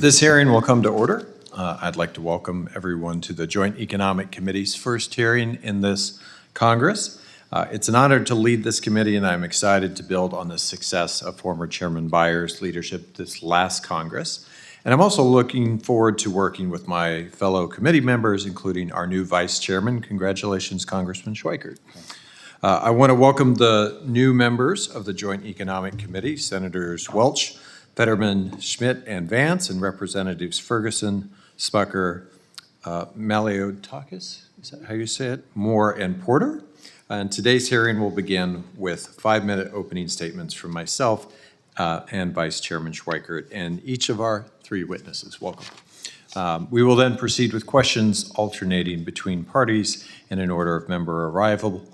This hearing will come to order. I'd like to welcome everyone to the Joint Economic Committee's first hearing in this Congress. It's an honor to lead this committee, and I'm excited to build on the success of former Chairman Beyer's leadership this last Congress. And I'm also looking forward to working with my fellow committee members, including our new Vice Chairman. Congratulations, Congressman Schweikert. I want to welcome the new members of the Joint Economic Committee, Senators Welch, Fetterman, Schmidt, and Vance, and Representatives Ferguson, Smucker, Maliotakis, is that how you say it? Moore, and Porter. And today's hearing will begin with 5-minute opening statements from myself and Vice Chairman Schweikert and each of our 3 witnesses. Welcome. We will then proceed with questions alternating between parties in an order of member arrival.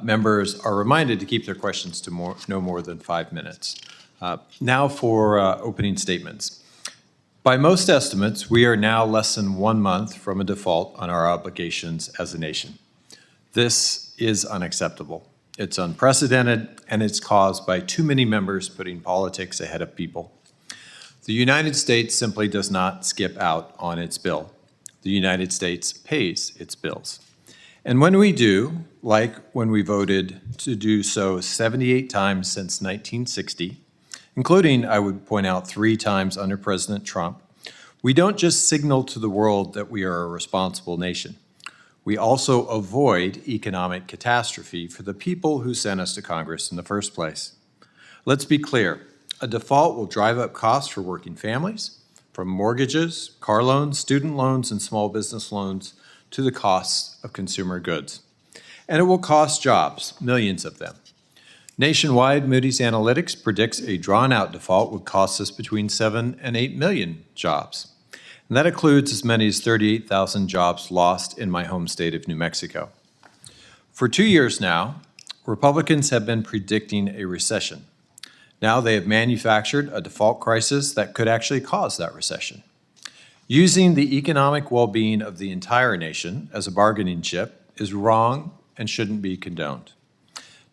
Members are reminded to keep their questions to no more than 5 minutes. Now for opening statements. By most estimates, we are now less than 1 month from a default on our obligations as a nation. This is unacceptable. It's unprecedented, and it's caused by too many members putting politics ahead of people. The United States simply does not skip out on its bill. The United States pays its bills. And when we do, like when we voted to do so 78 times since 1960, including, I would point out, 3 times under President Trump, we don't just signal to the world that we are a responsible nation. We also avoid economic catastrophe for the people who sent us to Congress in the first place. Let's be clear, a default will drive up costs for working families, from mortgages, car loans, student loans, and small business loans to the costs of consumer goods. And it will cost jobs, millions of them. Nationwide, Moody's Analytics predicts a drawn-out default would cost us between 7 and 8 million jobs. And that includes as many as 38,000 jobs lost in my home state of New Mexico. For 2 years now, Republicans have been predicting a recession. Now they have manufactured a default crisis that could actually cause that recession. Using the economic well-being of the entire nation as a bargaining chip is wrong and shouldn't be condoned.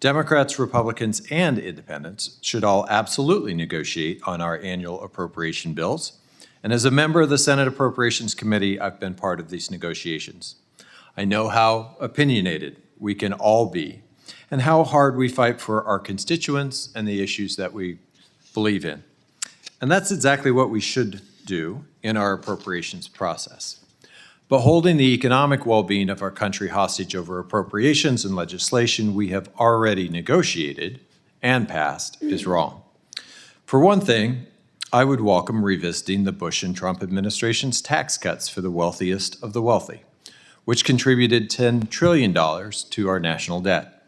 Democrats, Republicans, and independents should all absolutely negotiate on our annual appropriation bills. And as a member of the Senate Appropriations Committee, I've been part of these negotiations. I know how opinionated we can all be and how hard we fight for our constituents and the issues that we believe in. And that's exactly what we should do in our appropriations process. But holding the economic well-being of our country hostage over appropriations and legislation we have already negotiated and passed is wrong. For one thing, I would welcome revisiting the Bush and Trump administration's tax cuts for the wealthiest of the wealthy, which contributed $10 trillion to our national debt.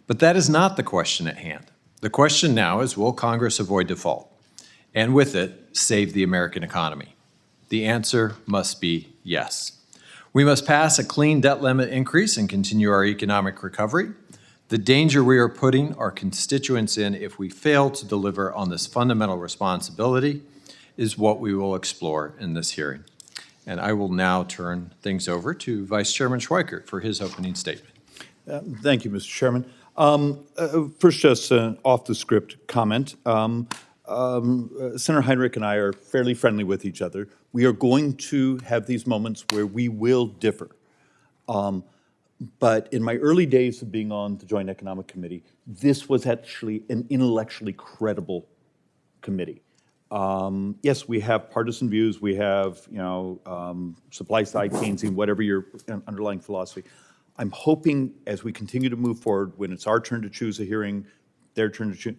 But that is not the question at hand. The question now is, will Congress avoid default? And with it, save the American economy? The answer must be yes. We must pass a clean debt limit increase and continue our economic recovery. The danger we are putting our constituents in if we fail to deliver on this fundamental responsibility is what we will explore in this hearing. And I will now turn things over to Vice Chairman Schweikert for his opening statement. Thank you, Mr. Chairman. First, just an off-the-script comment. Senator Heinrich and I are fairly friendly with each other. We are going to have these moments where we will differ. But in my early days of being on the Joint Economic Committee, this was actually an intellectually credible committee. Yes, we have partisan views. We have, supply-side Keynesian, whatever your underlying philosophy. I'm hoping as we continue to move forward, when it's our turn to choose a hearing, their turn to choose,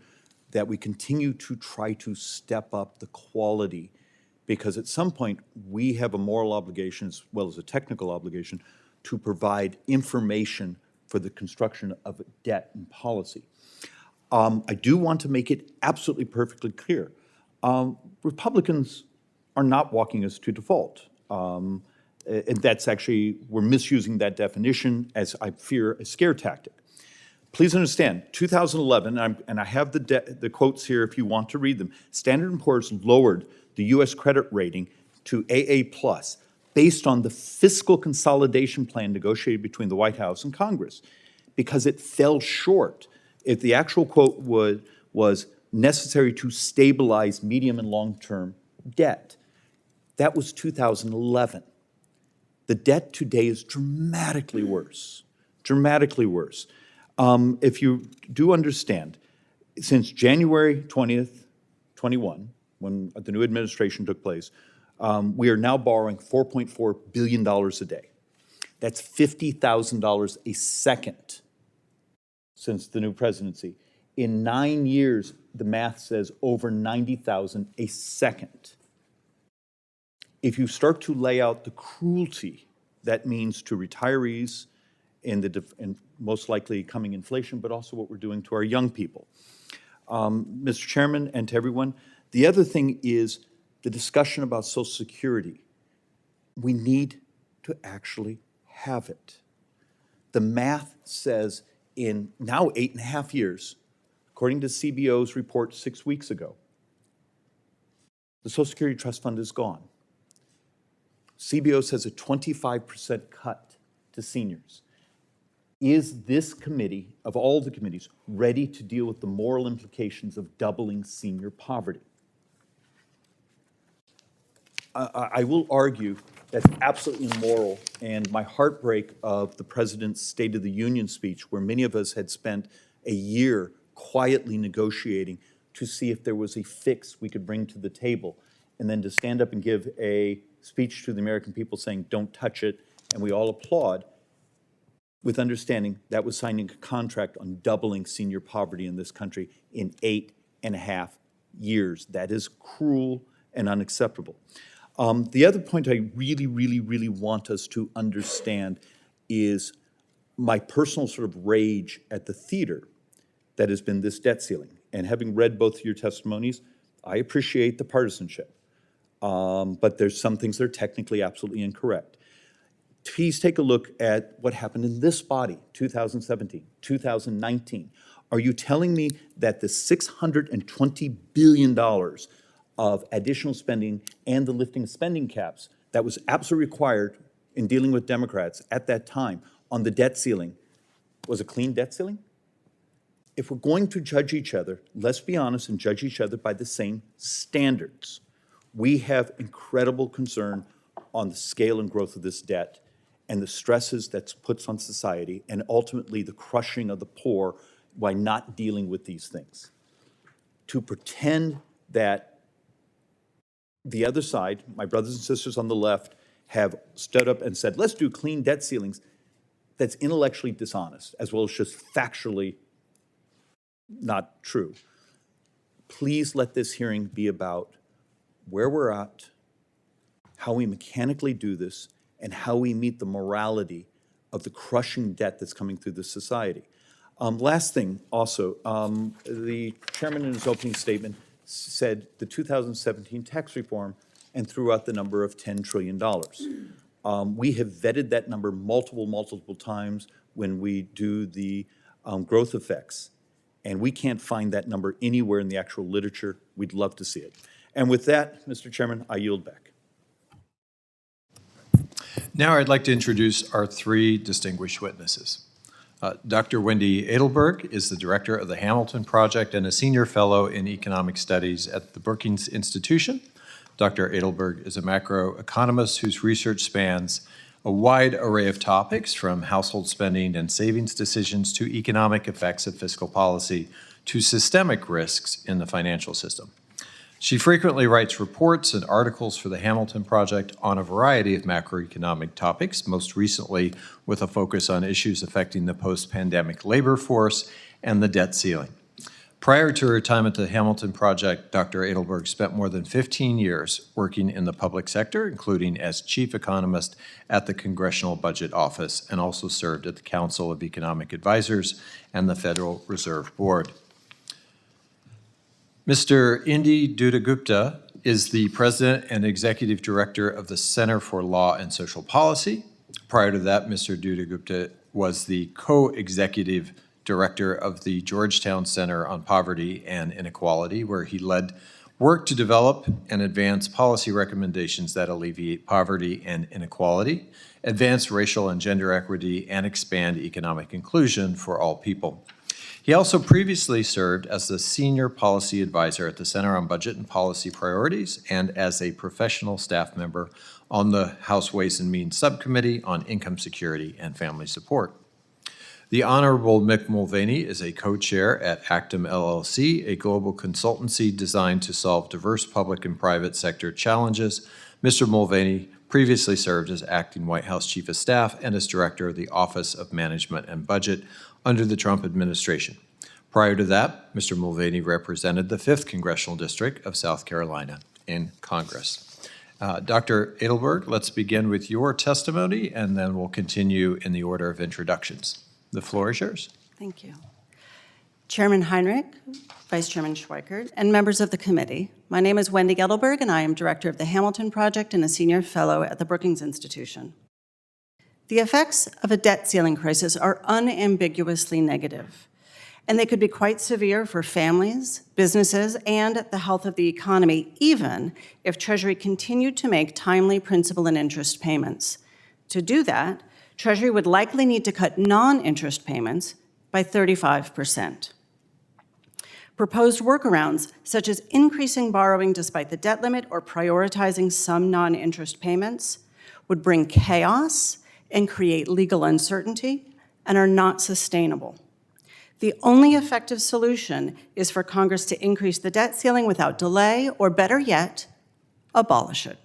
that we continue to try to step up the quality, because at some point we have a moral obligation as well as a technical obligation to provide information for the construction of debt and policy. I do want to make it absolutely perfectly clear. Republicans are not walking us to default. And that's actually, we're misusing that definition as, I fear, a scare tactic. Please understand, 2011, and I have the quotes here if you want to read them, Standard & Poor's lowered the U.S. credit rating to AA+, based on the fiscal consolidation plan negotiated between the White House and Congress, because it fell short. If the actual quote was necessary to stabilize medium and long-term debt. That was 2011. The debt today is dramatically worse, dramatically worse. If you do understand, since January 20th, 21, when the new administration took place, we are now borrowing $4.4 billion a day. That's $50,000 a second since the new presidency. In 9 years, the math says over 90,000 a second. If you start to lay out the cruelty that means to retirees and most likely coming inflation, but also what we're doing to our young people. Mr. Chairman, and to everyone, the other thing is the discussion about Social Security. We need to actually have it. The math says in now 8.5 years, according to CBO's report 6 weeks ago, the Social Security Trust Fund is gone. CBO says a 25% cut to seniors. Is this committee, of all the committees, ready to deal with the moral implications of doubling senior poverty? I will argue that's absolutely immoral, and my heartbreak of the President's State of the Union speech, where many of us had spent a year quietly negotiating to see if there was a fix we could bring to the table, and then to stand up and give a speech to the American people saying, don't touch it, and we all applaud, with understanding that was signing a contract on doubling senior poverty in this country in 8.5 years. That is cruel and unacceptable. The other point I really want us to understand is my personal sort of rage at the theater that has been this debt ceiling. And having read both of your testimonies, I appreciate the partisanship, but there's some things that are technically absolutely incorrect. Please take a look at what happened in this body, 2017, 2019. Are you telling me that the $620 billion of additional spending and the lifting of spending caps that was absolutely required in dealing with Democrats at that time on the debt ceiling was a clean debt ceiling? If we're going to judge each other, let's be honest and judge each other by the same standards. We have incredible concern on the scale and growth of this debt and the stresses that puts on society, and ultimately the crushing of the poor by not dealing with these things. To pretend that the other side, my brothers and sisters on the left, have stood up and said, let's do clean debt ceilings, that's intellectually dishonest, as well as just factually not true. Please let this hearing be about where we're at, how we mechanically do this, and how we meet the morality of the crushing debt that's coming through the society. Last thing also, the chairman in his opening statement said the 2017 tax reform and threw out the number of $10 trillion. We have vetted that number multiple times when we do the growth effects, and we can't find that number anywhere in the actual literature. We'd love to see it. And with that, Mr. Chairman, I yield back. Now I'd like to introduce our three distinguished witnesses. Dr. Wendy Edelberg is the director of the Hamilton Project and a senior fellow in economic studies at the Brookings Institution. Dr. Edelberg is a macroeconomist whose research spans a wide array of topics, from household spending and savings decisions to economic effects of fiscal policy to systemic risks in the financial system. She frequently writes reports and articles for the Hamilton Project on a variety of macroeconomic topics, most recently with a focus on issues affecting the post-pandemic labor force and the debt ceiling. Prior to her time at the Hamilton Project, Dr. Edelberg spent more than 15 years working in the public sector, including as chief economist at the Congressional Budget Office, and also served at the Council of Economic Advisors and the Federal Reserve Board. Mr. Indi Dutta-Gupta is the president and executive director of the Center for Law and Social Policy. Prior to that, Mr. Dutta-Gupta was the co-executive director of the Georgetown Center on Poverty and Inequality, where he led work to develop and advance policy recommendations that alleviate poverty and inequality, advance racial and gender equity, and expand economic inclusion for all people. He also previously served as the Senior Policy Advisor at the Center on Budget and Policy Priorities and as a professional staff member on the House Ways and Means Subcommittee on Income Security and Family Support. The Honorable Mick Mulvaney is a co-chair at Actum LLC, a global consultancy designed to solve diverse public and private sector challenges. Mr. Mulvaney previously served as acting White House Chief of Staff and as Director of the Office of Management and Budget under the Trump administration. Prior to that, Mr. Mulvaney represented the 5th Congressional District of South Carolina in Congress. Dr. Edelberg, let's begin with your testimony, and then we'll continue in the order of introductions. The floor is yours. Thank you. Chairman Heinrich, Vice Chairman Schweikert, and members of the committee, my name is Wendy Edelberg, and I am Director of the Hamilton Project and a Senior Fellow at the Brookings Institution. The effects of a debt ceiling crisis are unambiguously negative, and they could be quite severe for families, businesses, and the health of the economy, even if Treasury continued to make timely principal and interest payments. To do that, Treasury would likely need to cut non-interest payments by 35%. Proposed workarounds, such as increasing borrowing despite the debt limit or prioritizing some non-interest payments, would bring chaos and create legal uncertainty and are not sustainable. The only effective solution is for Congress to increase the debt ceiling without delay, or better yet, abolish it.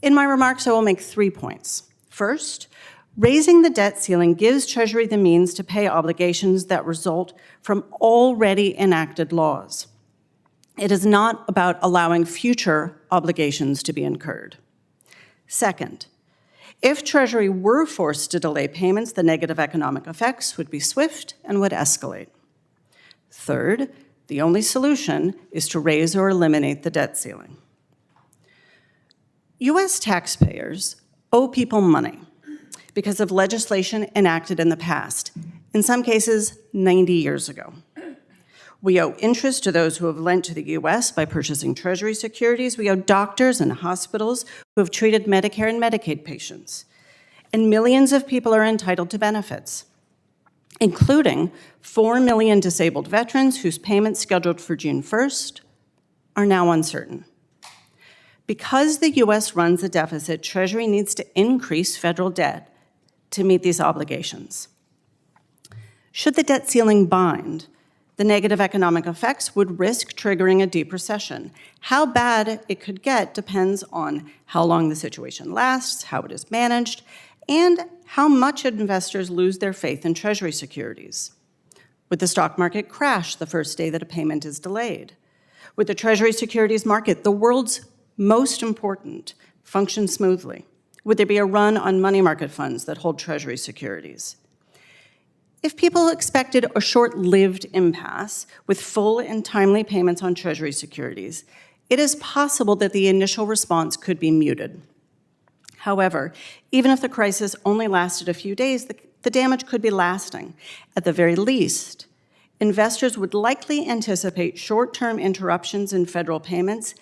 In my remarks, I will make 3 points. First, raising the debt ceiling gives Treasury the means to pay obligations that result from already enacted laws. It is not about allowing future obligations to be incurred. Second, if Treasury were forced to delay payments, the negative economic effects would be swift and would escalate. Third, the only solution is to raise or eliminate the debt ceiling. U.S. taxpayers owe people money because of legislation enacted in the past, in some cases 90 years ago. We owe interest to those who have lent to the U.S. by purchasing Treasury securities. We owe doctors and hospitals who have treated Medicare and Medicaid patients. And millions of people are entitled to benefits, including 4 million disabled veterans whose payments scheduled for June 1st are now uncertain. Because the U.S. runs a deficit, Treasury needs to increase federal debt to meet these obligations. Should the debt ceiling bind, the negative economic effects would risk triggering a deep recession. How bad it could get depends on how long the situation lasts, how it is managed, and how much investors lose their faith in Treasury securities. Would the stock market crash the first day that a payment is delayed? Would the Treasury securities market, the world's most important, function smoothly? Would there be a run on money market funds that hold Treasury securities? If people expected a short-lived impasse with full and timely payments on Treasury securities, it is possible that the initial response could be muted. However, even if the crisis only lasted a few days, the damage could be lasting. At the very least, investors would likely anticipate short-term interruptions in federal payments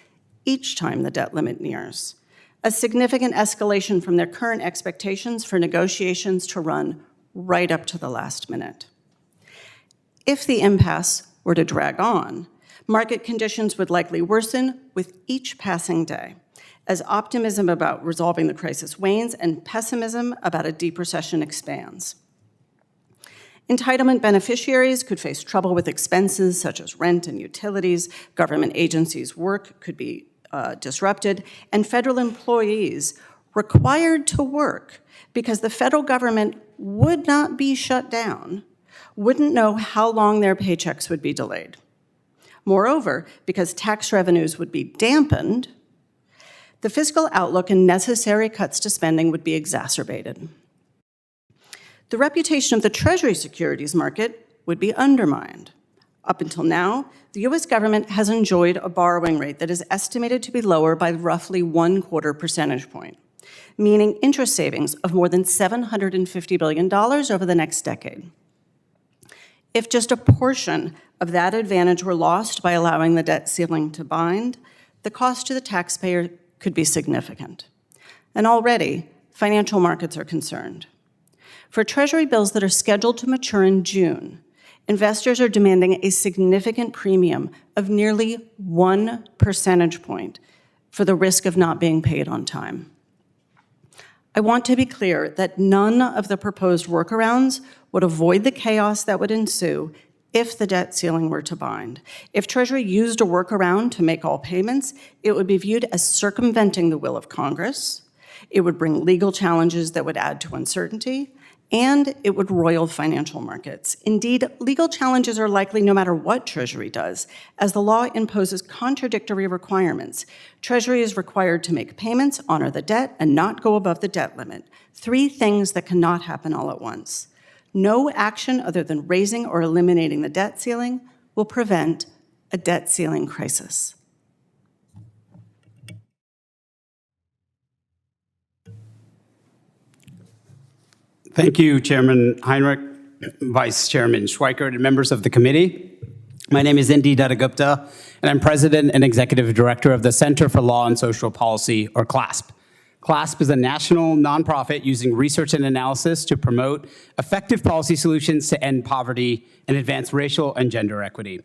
each time the debt limit nears, a significant escalation from their current expectations for negotiations to run right up to the last minute. If the impasse were to drag on, market conditions would likely worsen with each passing day, as optimism about resolving the crisis wanes and pessimism about a deep recession expands. Entitlement beneficiaries could face trouble with expenses such as rent and utilities, government agencies' work could be disrupted, and federal employees required to work because the federal government would not be shut down, wouldn't know how long their paychecks would be delayed. Moreover, because tax revenues would be dampened, the fiscal outlook and necessary cuts to spending would be exacerbated. The reputation of the Treasury securities market would be undermined. Up until now, the U.S. government has enjoyed a borrowing rate that is estimated to be lower by roughly 1/4 percentage point, meaning interest savings of more than $750 billion over the next decade. If just a portion of that advantage were lost by allowing the debt ceiling to bind, the cost to the taxpayer could be significant. And already, financial markets are concerned. For Treasury bills that are scheduled to mature in June, investors are demanding a significant premium of nearly 1 percentage point for the risk of not being paid on time. I want to be clear that none of the proposed workarounds would avoid the chaos that would ensue if the debt ceiling were to bind. If Treasury used a workaround to make all payments, it would be viewed as circumventing the will of Congress. It would bring legal challenges that would add to uncertainty, and it would roil financial markets. Indeed, legal challenges are likely no matter what Treasury does, as the law imposes contradictory requirements. Treasury is required to make payments, honor the debt, and not go above the debt limit. 3 things that cannot happen all at once. No action other than raising or eliminating the debt ceiling will prevent a debt ceiling crisis. Thank you, Chairman Heinrich, Vice Chairman Schweikert, and members of the committee. My name is Indy Dattagupta, and I'm President and Executive Director of the Center for Law and Social Policy, or CLASP. CLASP is a national nonprofit using research and analysis to promote effective policy solutions to end poverty and advance racial and gender equity.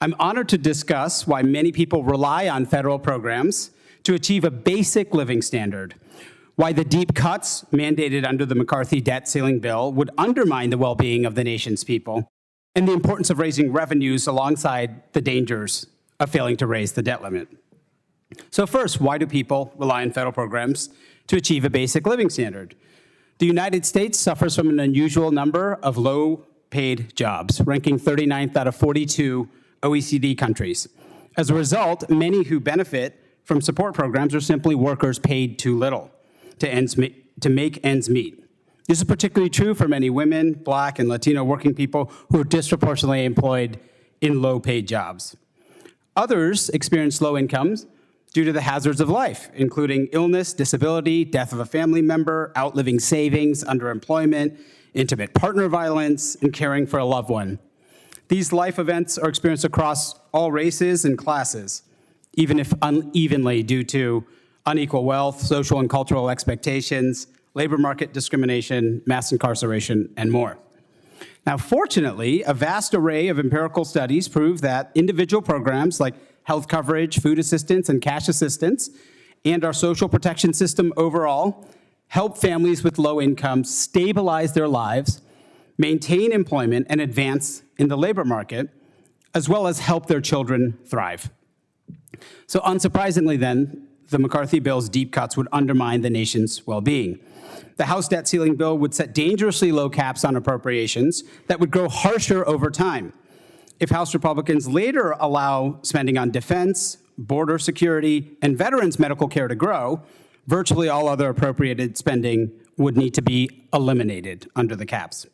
I'm honored to discuss why many people rely on federal programs to achieve a basic living standard, why the deep cuts mandated under the McCarthy debt ceiling bill would undermine the well-being of the nation's people, and the importance of raising revenues alongside the dangers of failing to raise the debt limit. So first, why do people rely on federal programs to achieve a basic living standard? The United States suffers from an unusual number of low-paid jobs, ranking 39th out of 42 OECD countries. As a result, many who benefit from support programs are simply workers paid too little to make ends meet. This is particularly true for many women, Black, and Latino working people who are disproportionately employed in low-paid jobs. Others experience low incomes due to the hazards of life, including illness, disability, death of a family member, outliving savings, underemployment, intimate partner violence, and caring for a loved one. These life events are experienced across all races and classes, even if unevenly due to unequal wealth, social and cultural expectations, labor market discrimination, mass incarceration, and more. Now, fortunately, a vast array of empirical studies prove that individual programs like health coverage, food assistance, and cash assistance, and our social protection system overall help families with low incomes stabilize their lives, maintain employment, and advance in the labor market, as well as help their children thrive. So unsurprisingly then, the McCarthy bill's deep cuts would undermine the nation's well-being. The House debt ceiling bill would set dangerously low caps on appropriations that would grow harsher over time. If House Republicans later allow spending on defense, border security, and veterans' medical care to grow, virtually all other appropriated spending would need to be eliminated under the caps.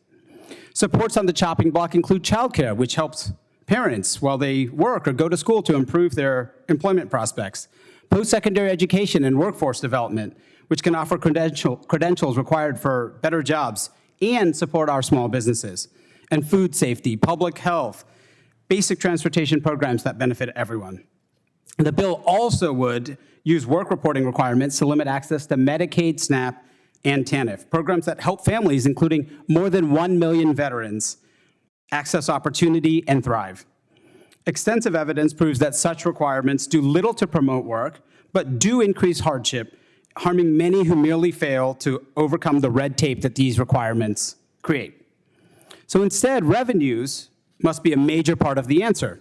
Supports on the chopping block include childcare, which helps parents while they work or go to school to improve their employment prospects. Post-secondary education and workforce development, which can offer credentials required for better jobs and support our small businesses. And food safety, public health, basic transportation programs that benefit everyone. The bill also would use work reporting requirements to limit access to Medicaid, SNAP, and TANF, programs that help families, including more than 1 million veterans, access opportunity and thrive. Extensive evidence proves that such requirements do little to promote work, but do increase hardship, harming many who merely fail to overcome the red tape that these requirements create. So instead, revenues must be a major part of the answer.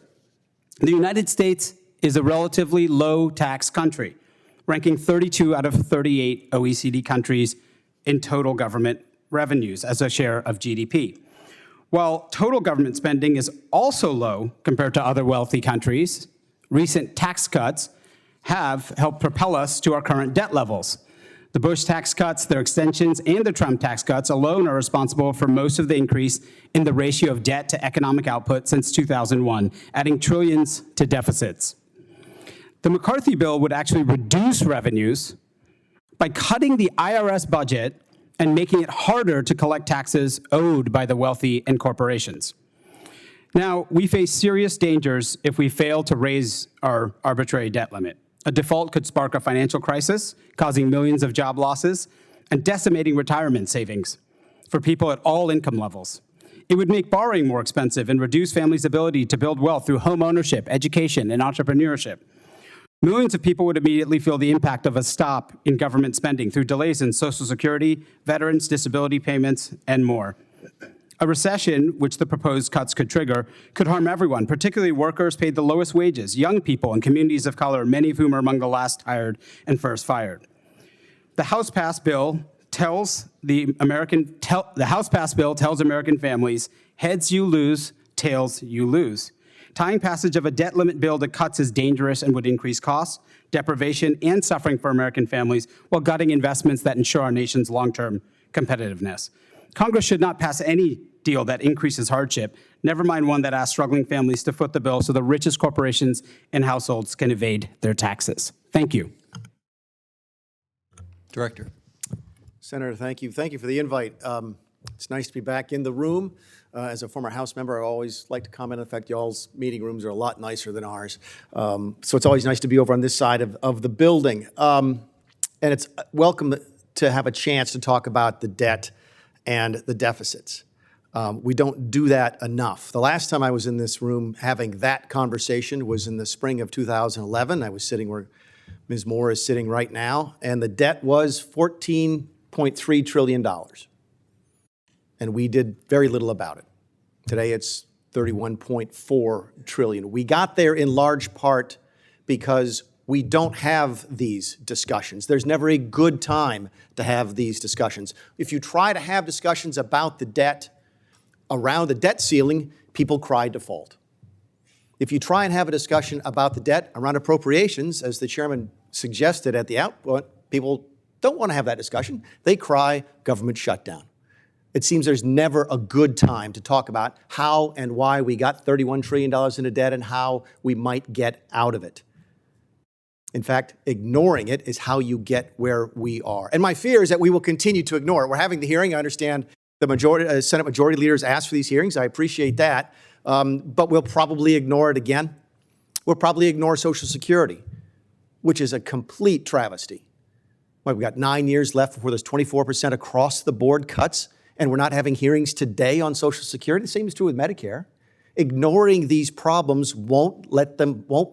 The United States is a relatively low-tax country, ranking 32 out of 38 OECD countries in total government revenues as a share of GDP. While total government spending is also low compared to other wealthy countries, recent tax cuts have helped propel us to our current debt levels. The Bush tax cuts, their extensions, and the Trump tax cuts alone are responsible for most of the increase in the ratio of debt to economic output since 2001, adding trillions to deficits. The McCarthy bill would actually reduce revenues by cutting the IRS budget and making it harder to collect taxes owed by the wealthy and corporations. Now, we face serious dangers if we fail to raise our arbitrary debt limit. A default could spark a financial crisis, causing millions of job losses and decimating retirement savings for people at all income levels. It would make borrowing more expensive and reduce families' ability to build wealth through home ownership, education, and entrepreneurship. Millions of people would immediately feel the impact of a stop in government spending through delays in Social Security, veterans, disability payments, and more. A recession, which the proposed cuts could trigger, could harm everyone, particularly workers paid the lowest wages, young people, and communities of color, many of whom are among the last hired and first fired. The House passed bill tells American families, heads you lose, tails you lose. Tying passage of a debt limit bill to cuts is dangerous and would increase costs, deprivation, and suffering for American families while gutting investments that ensure our nation's long-term competitiveness. Congress should not pass any deal that increases hardship, never mind one that asks struggling families to foot the bill so the richest corporations and households can evade their taxes. Thank you. Director. Senator, thank you. Thank you for the invite. It's nice to be back in the room. As a former House member, I always like to comment on the fact y'all's meeting rooms are a lot nicer than ours. So it's always nice to be over on this side of the building. And it's welcome to have a chance to talk about the debt and the deficits. We don't do that enough. The last time I was in this room having that conversation was in the spring of 2011. I was sitting where Ms. Moore is sitting right now, and the debt was $14.3 trillion. And we did very little about it. Today it's $31.4 trillion. We got there in large part because we don't have these discussions. There's never a good time to have these discussions. If you try to have discussions about the debt around the debt ceiling, people cry default. If you try and have a discussion about the debt around appropriations, as the chairman suggested at the output, people don't want to have that discussion. They cry government shutdown. It seems there's never a good time to talk about how and why we got $31 trillion into debt and how we might get out of it. In fact, ignoring it is how you get where we are. And my fear is that we will continue to ignore it. We're having the hearing. I understand the Senate Majority Leaders asked for these hearings. I appreciate that. But we'll probably ignore it again. We'll probably ignore Social Security, which is a complete travesty. We've got 9 years left before there's 24% across the board cuts, and we're not having hearings today on Social Security. The same is true with Medicare. Ignoring these problems won't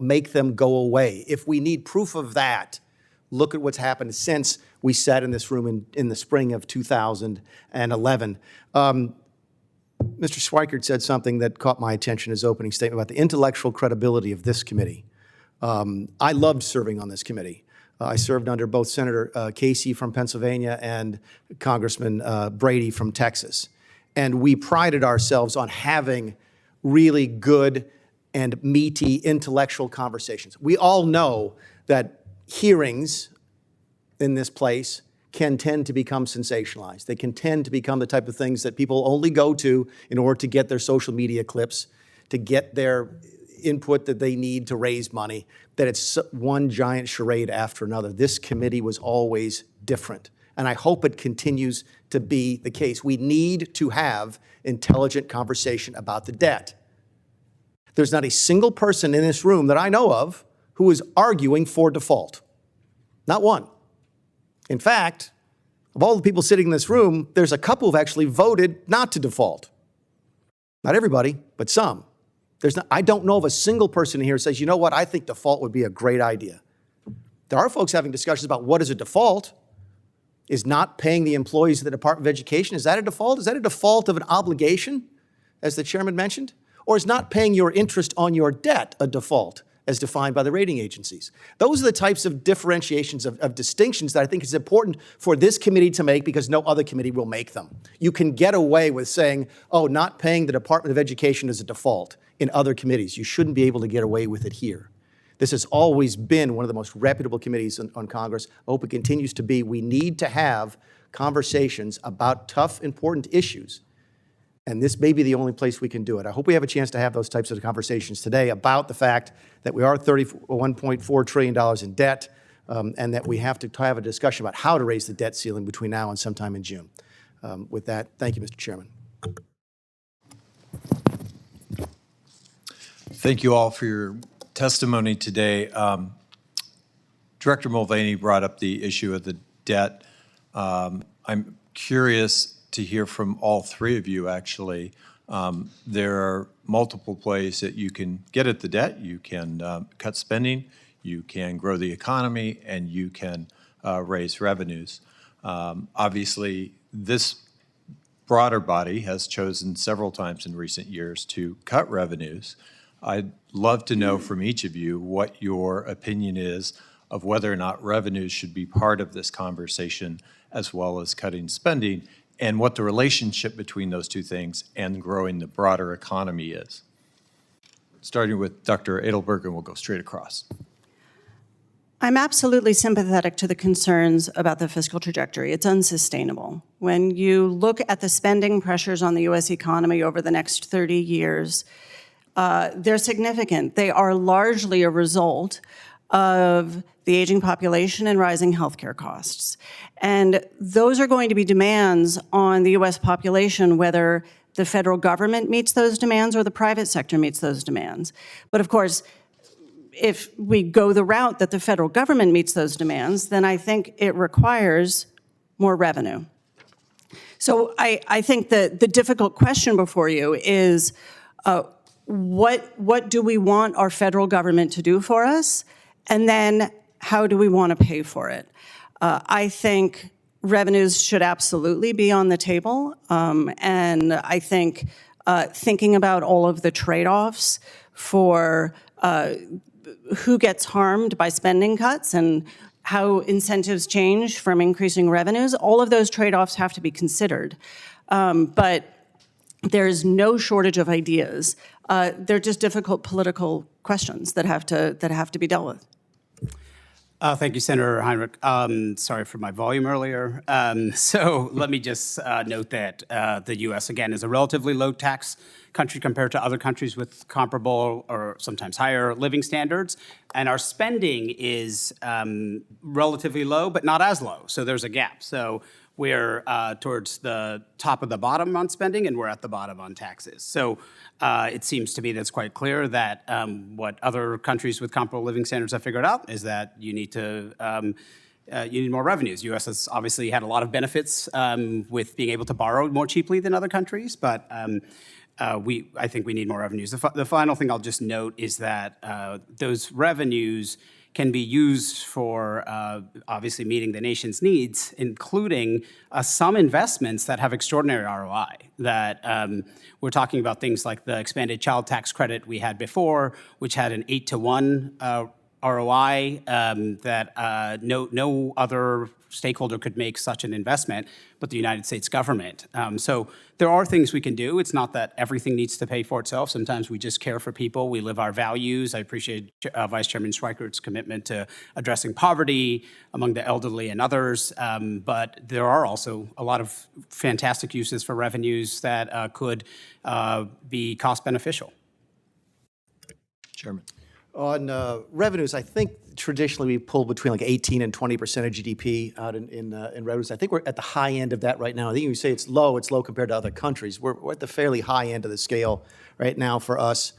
make them go away. If we need proof of that, look at what's happened since we sat in this room in the spring of 2011. Mr. Schweikert said something that caught my attention in his opening statement about the intellectual credibility of this committee. I loved serving on this committee. I served under both Senator Casey from Pennsylvania and Congressman Brady from Texas. And we prided ourselves on having really good and meaty intellectual conversations. We all know that hearings in this place can tend to become sensationalized. They can tend to become the type of things that people only go to in order to get their social media clips, to get their input that they need to raise money, that it's one giant charade after another. This committee was always different, and I hope it continues to be the case. We need to have intelligent conversation about the debt. There's not a single person in this room that I know of who is arguing for default. Not one. In fact, of all the people sitting in this room, there's a couple who've actually voted not to default. Not everybody, but some. I don't know of a single person in here who says, you know what, I think default would be a great idea. There are folks having discussions about what is a default. Is not paying the employees of the Department of Education, is that a default? Is that a default of an obligation, as the chairman mentioned? Or is not paying your interest on your debt a default, as defined by the rating agencies? Those are the types of differentiations, of distinctions that I think is important for this committee to make because no other committee will make them. You can get away with saying, oh, not paying the Department of Education is a default in other committees. You shouldn't be able to get away with it here. This has always been one of the most reputable committees on Congress. I hope it continues to be. We need to have conversations about tough, important issues. And this may be the only place we can do it. I hope we have a chance to have those types of conversations today about the fact that we are $31.4 trillion in debt and that we have to have a discussion about how to raise the debt ceiling between now and sometime in June. With that, thank you, Mr. Chairman. Thank you all for your testimony today. Director Mulvaney brought up the issue of the debt. I'm curious to hear from all three of you, actually, There are multiple ways that you can get at the debt. You can cut spending, you can grow the economy, and you can raise revenues. Obviously, this broader body has chosen several times in recent years to cut revenues. I'd love to know from each of you what your opinion is of whether or not revenues should be part of this conversation as well as cutting spending, and what the relationship between those two things and growing the broader economy is. Starting with Dr. Edelberg, and we'll go straight across. I'm absolutely sympathetic to the concerns about the fiscal trajectory. It's unsustainable. When you look at the spending pressures on the U.S. economy over the next 30 years, they're significant. They are largely a result of the aging population and rising healthcare costs. And those are going to be demands on the U.S. population, whether the federal government meets those demands or the private sector meets those demands. But of course, if we go the route that the federal government meets those demands, then I think it requires more revenue. So I think that the difficult question before you is, what do we want our federal government to do for us? And then how do we want to pay for it? I think revenues should absolutely be on the table. And I think thinking about all of the trade-offs for who gets harmed by spending cuts and how incentives change from increasing revenues, all of those trade-offs have to be considered. But there's no shortage of ideas. They're just difficult political questions that have to be dealt with. Thank you, Senator Heinrich. Sorry for my volume earlier. So let me just note that the U.S., again, is a relatively low-tax country compared to other countries with comparable or sometimes higher living standards. And our spending is relatively low, but not as low. So there's a gap. So we're towards the top of the bottom on spending, and we're at the bottom on taxes. So it seems to me that's quite clear that what other countries with comparable living standards have figured out is that you need more revenues. U.S. has obviously had a lot of benefits with being able to borrow more cheaply than other countries, but I think we need more revenues. The final thing I'll just note is that those revenues can be used for obviously meeting the nation's needs, including some investments that have extraordinary ROI. That we're talking about things like the expanded child tax credit we had before, which had an 8-to-1 ROI that no other stakeholder could make such an investment but the United States government. So there are things we can do. It's not that everything needs to pay for itself. Sometimes we just care for people. We live our values. I appreciate Vice Chairman Schweikert's commitment to addressing poverty among the elderly and others. But there are also a lot of fantastic uses for revenues that could be cost beneficial. Chairman. On revenues, I think traditionally we pull between like 18 and 20% of GDP out in revenues. I think we're at the high end of that right now. I think you say it's low compared to other countries. We're at the fairly high end of the scale right now for us.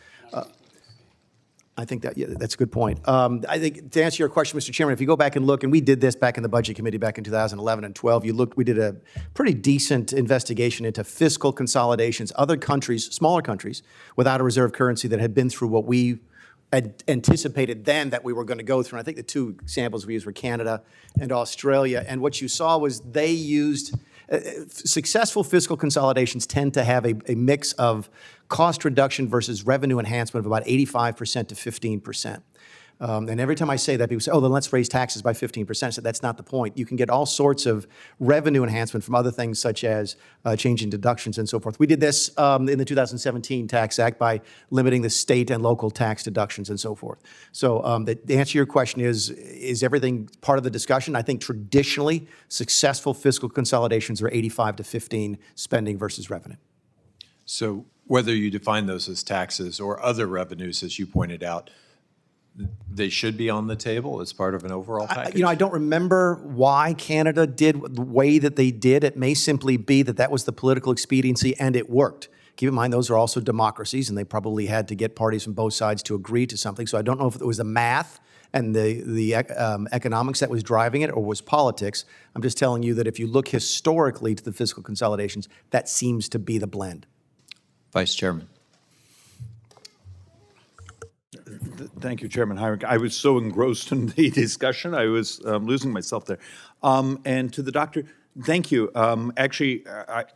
I think that's a good point. I think to answer your question, Mr. Chairman, if you go back and look, and we did this back in the Budget Committee back in 2011 and 12, we did a pretty decent investigation into fiscal consolidations, other countries, smaller countries, without a reserve currency that had been through what we anticipated then that we were going to go through. And I think the two examples we used were Canada and Australia. And what you saw was they used successful fiscal consolidations tend to have a mix of cost reduction versus revenue enhancement of about 85% to 15%. And every time I say that, people say, oh, then let's raise taxes by 15%. I said, that's not the point. You can get all sorts of revenue enhancement from other things such as changing deductions and so forth. We did this in the 2017 Tax Act by limiting the state and local tax deductions and so forth. So the answer to your question is everything part of the discussion? I think traditionally successful fiscal consolidations are 85 to 15 spending versus revenue. So whether you define those as taxes or other revenues, as you pointed out, they should be on the table as part of an overall package? I don't remember why Canada did the way that they did. It may simply be that was the political expediency and it worked. Keep in mind, those are also democracies, and they probably had to get parties from both sides to agree to something. So I don't know if it was the math and the economics that was driving it or was politics. I'm just telling you that if you look historically to the fiscal consolidations, that seems to be the blend. Vice Chairman. Thank you, Chairman Heinrich. I was so engrossed in the discussion, I was losing myself there. And to the doctor, thank you. Actually,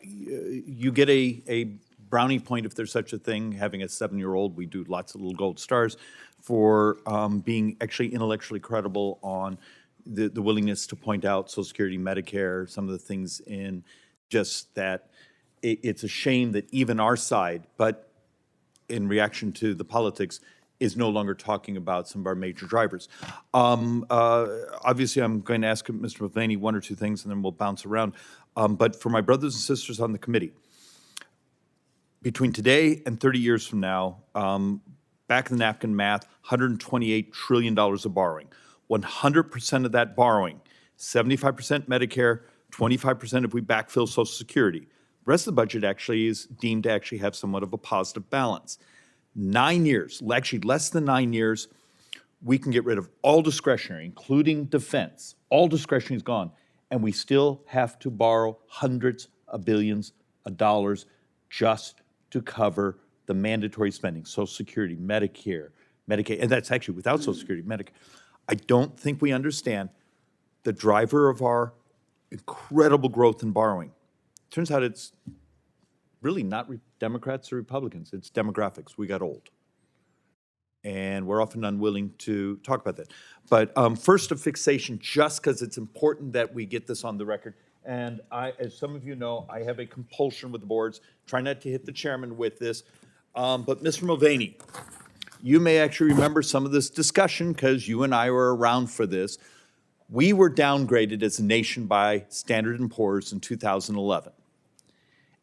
you get a brownie point, if there's such a thing, having a 7-year-old. We do lots of little gold stars for being actually intellectually credible on the willingness to point out Social Security, Medicare, some of the things in just that it's a shame that even our side, but in reaction to the politics, is no longer talking about some of our major drivers. Obviously, I'm going to ask Mr. Mulvaney one or two things, and then we'll bounce around. But for my brothers and sisters on the committee, between today and 30 years from now, back in the napkin math, $128 trillion of borrowing. 100% of that borrowing, 75% Medicare, 25% if we backfill Social Security. The rest of the budget actually is deemed to actually have somewhat of a positive balance. 9 years, actually less than 9 years, we can get rid of all discretionary, including defense. All discretionary is gone, and we still have to borrow hundreds of billions of dollars just to cover the mandatory spending, Social Security, Medicare, Medicaid, and that's actually without Social Security, Medicare. I don't think we understand the driver of our incredible growth in borrowing. Turns out it's really not Democrats or Republicans, it's demographics. We got old. And we're often unwilling to talk about that. But first, a fixation, just because it's important that we get this on the record. And as some of you know, I have a compulsion with the boards, try not to hit the chairman with this. But Mr. Mulvaney, you may actually remember some of this discussion because you and I were around for this. We were downgraded as a nation by Standard & Poor's in 2011.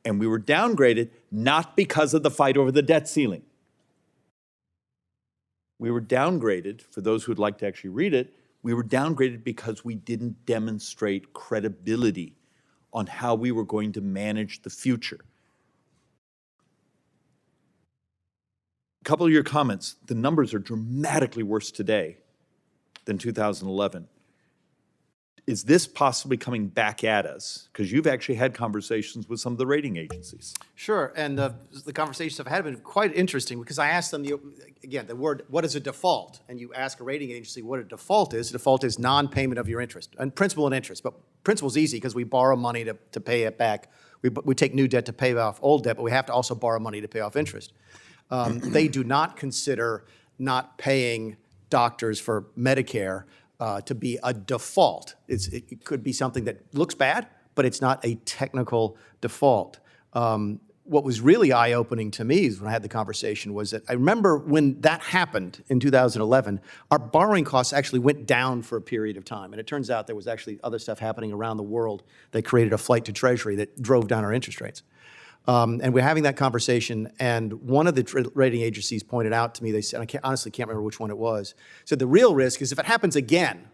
And we were downgraded not because of the fight over the debt ceiling. We were downgraded, for those who would like to actually read it, we were downgraded because we didn't demonstrate credibility on how we were going to manage the future. A couple of your comments, the numbers are dramatically worse today than 2011. Is this possibly coming back at us? Because you've actually had conversations with some of the rating agencies. Sure, and the conversations I've had have been quite interesting because I asked them, again, the word, what is a default? And you ask a rating agency what a default is. A default is non-payment of your interest, and principal and interest. But principal is easy because we borrow money to pay it back. We take new debt to pay off old debt, but we have to also borrow money to pay off interest. They do not consider not paying doctors for Medicare to be a default. It could be something that looks bad, but it's not a technical default. What was really eye-opening to me is when I had the conversation was that I remember when that happened in 2011, our borrowing costs actually went down for a period of time. And it turns out there was actually other stuff happening around the world that created a flight to Treasury that drove down our interest rates. And we're having that conversation, and one of the rating agencies pointed out to me, they said, I honestly can't remember which one it was, said the real risk is if it happens again,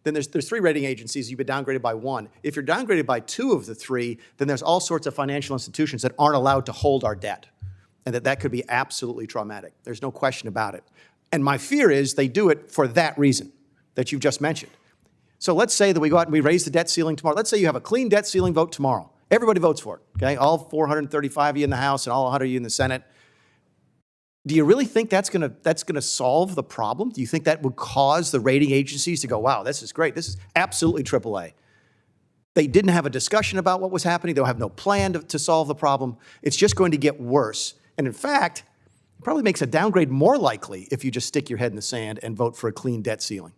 then there's 3 rating agencies, you've been downgraded by 1. If you're downgraded by 2 of the 3, then there's all sorts of financial institutions that aren't allowed to hold our debt, and that could be absolutely traumatic. There's no question about it. And my fear is they do it for that reason that you've just mentioned. So let's say that we go out and we raise the debt ceiling tomorrow. Let's say you have a clean debt ceiling vote tomorrow. Everybody votes for it, okay? All 435 of you in the House and all 100 of you in the Senate. Do you really think that's gonna solve the problem? Do you think that would cause the rating agencies to go, wow, this is great. This is absolutely AAA. They didn't have a discussion about what was happening. They'll have no plan to solve the problem. It's just going to get worse. And in fact, it probably makes a downgrade more likely if you just stick your head in the sand and vote for a clean debt ceiling.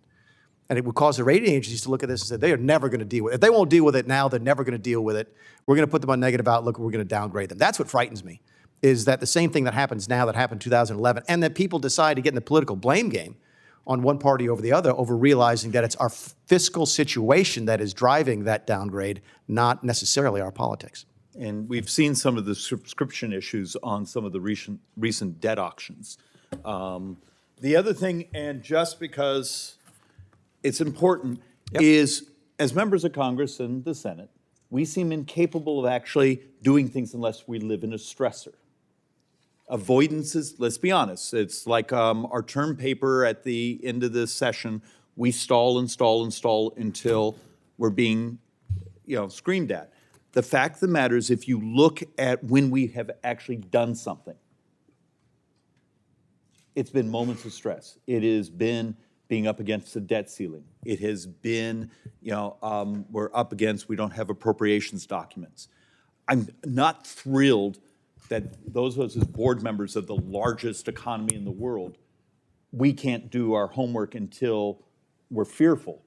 And it would cause the rating agencies to look at this and say, they are never going to deal with it. If they won't deal with it now, they're never going to deal with it. We're going to put them on negative outlook, and we're going to downgrade them. That's what frightens me, is that the same thing that happens now that happened in 2011, and that people decide to get in the political blame game on one party over the other over realizing that it's our fiscal situation that is driving that downgrade, not necessarily our politics. And we've seen some of the subscription issues on some of the recent debt auctions. The other thing, and just because it's important, is as members of Congress and the Senate, we seem incapable of actually doing things unless we live in a stressor. Avoidance is, let's be honest, it's like our term paper at the end of this session, we stall until we're being screamed at. The fact of the matter is, if you look at when we have actually done something, it's been moments of stress. It has been being up against the debt ceiling. It has been, we're up against, we don't have appropriations documents. I'm not thrilled that those of us as board members of the largest economy in the world, we can't do our homework until we're fearful.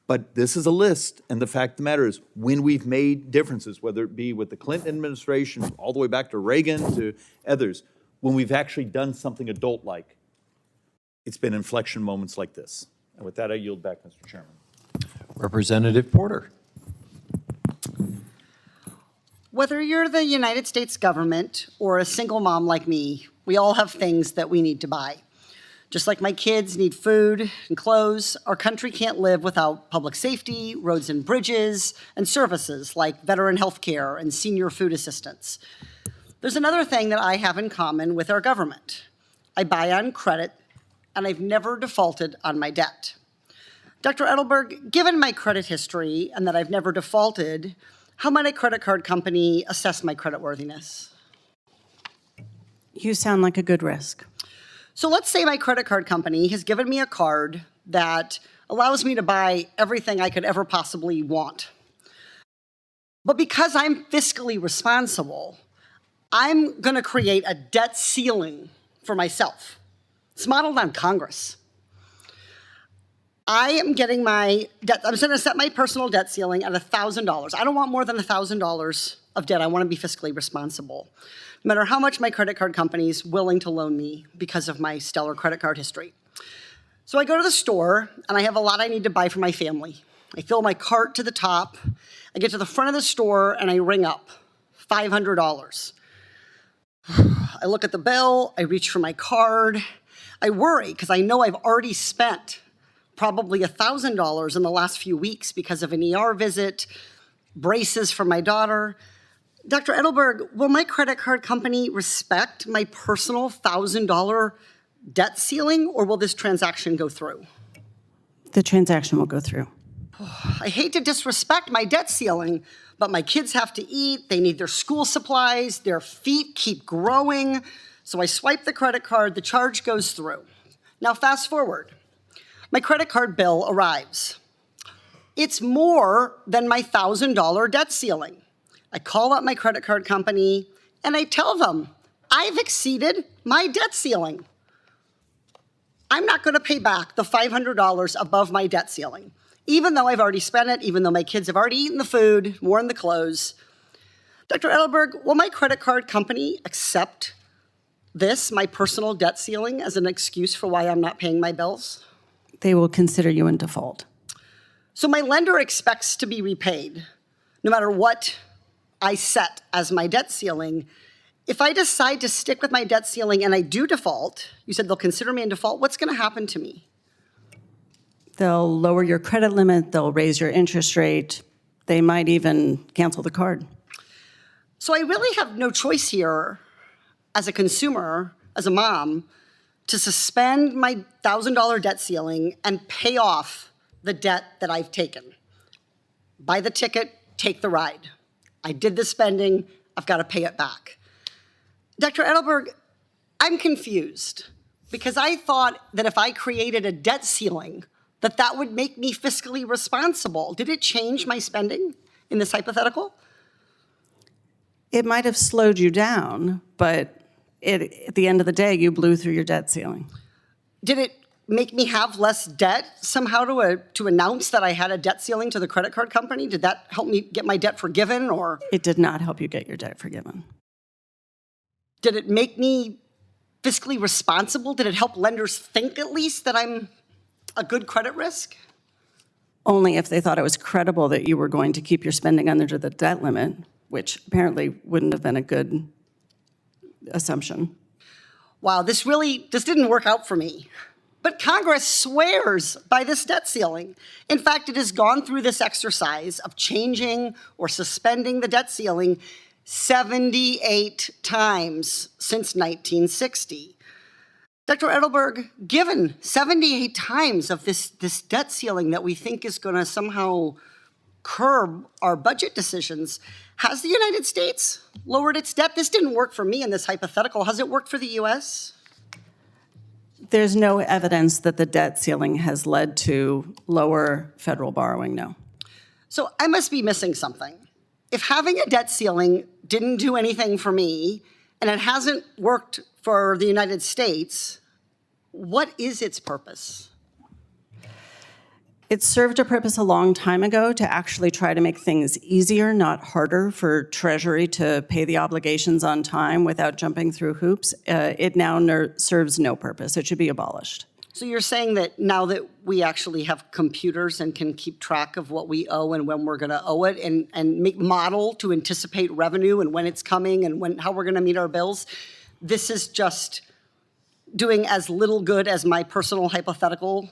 But this is a list, and the fact of the matter is, when we've made differences, whether it be with the Clinton administration, all the way back to Reagan, to others, when we've actually done something adult-like, it's been inflection moments like this. And with that, I yield back, Mr. Chairman. Representative Porter. Whether you're the United States government or a single mom like me, we all have things that we need to buy. Just like my kids need food and clothes, our country can't live without public safety, roads and bridges, and services like veteran health care and senior food assistance. There's another thing that I have in common with our government. I buy on credit, and I've never defaulted on my debt. Dr. Edelberg, given my credit history and that I've never defaulted, how might a credit card company assess my creditworthiness? You sound like a good risk. So let's say my credit card company has given me a card that allows me to buy everything I could ever possibly want. But because I'm fiscally responsible, I'm going to create a debt ceiling for myself. It's modeled on Congress. I am getting my debt, I'm going to set my personal debt ceiling at $1,000. I don't want more than $1,000 of debt. I want to be fiscally responsible, no matter how much my credit card company is willing to loan me because of my stellar credit card history. So I go to the store, and I have a lot I need to buy for my family. I fill my cart to the top. I get to the front of the store, and I ring up $500. I look at the bill. I reach for my card. I worry because I know I've already spent probably $1,000 in the last few weeks because of an ER visit, braces for my daughter. Dr. Edelberg, will my credit card company respect my personal $1,000 debt ceiling, or will this transaction go through? The transaction will go through. I hate to disrespect my debt ceiling, but my kids have to eat, they need their school supplies, their feet keep growing. So I swipe the credit card, the charge goes through. Now fast forward. My credit card bill arrives. It's more than my $1,000 debt ceiling. I call up my credit card company and I tell them, I've exceeded my debt ceiling. I'm not going to pay back the $500 above my debt ceiling, even though I've already spent it, even though my kids have already eaten the food, worn the clothes. Dr. Edelberg, will my credit card company accept this, my personal debt ceiling, as an excuse for why I'm not paying my bills? They will consider you in default. So my lender expects to be repaid, no matter what I set as my debt ceiling. If I decide to stick with my debt ceiling and I do default, you said they'll consider me in default, what's going to happen to me? They'll lower your credit limit, they'll raise your interest rate, they might even cancel the card. So I really have no choice here as a consumer, as a mom, to suspend my $1,000 debt ceiling and pay off the debt that I've taken. Buy the ticket, take the ride. I did the spending, I've got to pay it back. Dr. Edelberg, I'm confused because I thought that if I created a debt ceiling, that would make me fiscally responsible. Did it change my spending in this hypothetical? It might have slowed you down, but at the end of the day, you blew through your debt ceiling. Did it make me have less debt somehow to announce that I had a debt ceiling to the credit card company? Did that help me get my debt forgiven, or? It did not help you get your debt forgiven. Did it make me fiscally responsible? Did it help lenders think at least that I'm a good credit risk? Only if they thought it was credible that you were going to keep your spending under the debt limit, which apparently wouldn't have been a good assumption. Wow, this didn't work out for me. But Congress swears by this debt ceiling. In fact, it has gone through this exercise of changing or suspending the debt ceiling 78 times since 1960. Dr. Edelberg, given 78 times of this debt ceiling that we think is going to somehow curb our budget decisions. Has the United States lowered its debt? This didn't work for me in this hypothetical. Has it worked for the US? There's no evidence that the debt ceiling has led to lower federal borrowing, no. So I must be missing something. If having a debt ceiling didn't do anything for me, and it hasn't worked for the United States, what is its purpose? It served a purpose a long time ago to actually try to make things easier, not harder, for Treasury to pay the obligations on time without jumping through hoops. It now serves no purpose. It should be abolished. So you're saying that now that we actually have computers and can keep track of what we owe and when we're going to owe it and make model to anticipate revenue and when it's coming and how we're going to meet our bills, this is just doing as little good as my personal hypothetical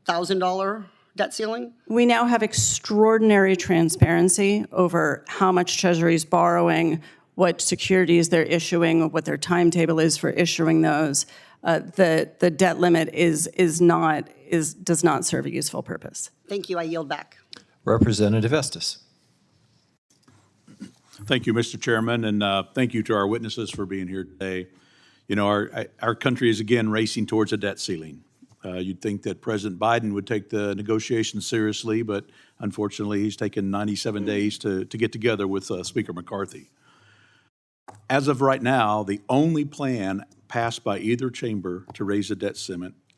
$1,000 debt ceiling? We now have extraordinary transparency over how much Treasury is borrowing, what securities they're issuing, what their timetable is for issuing those. The debt limit does not serve a useful purpose. Thank you. I yield back. Representative Estes. Thank you, Mr. Chairman, and thank you to our witnesses for being here today. You know, our country is again racing towards a debt ceiling. You'd think that President Biden would take the negotiations seriously, but unfortunately, he's taken 97 days to get together with Speaker McCarthy. As of right now, the only plan passed by either chamber to raise the debt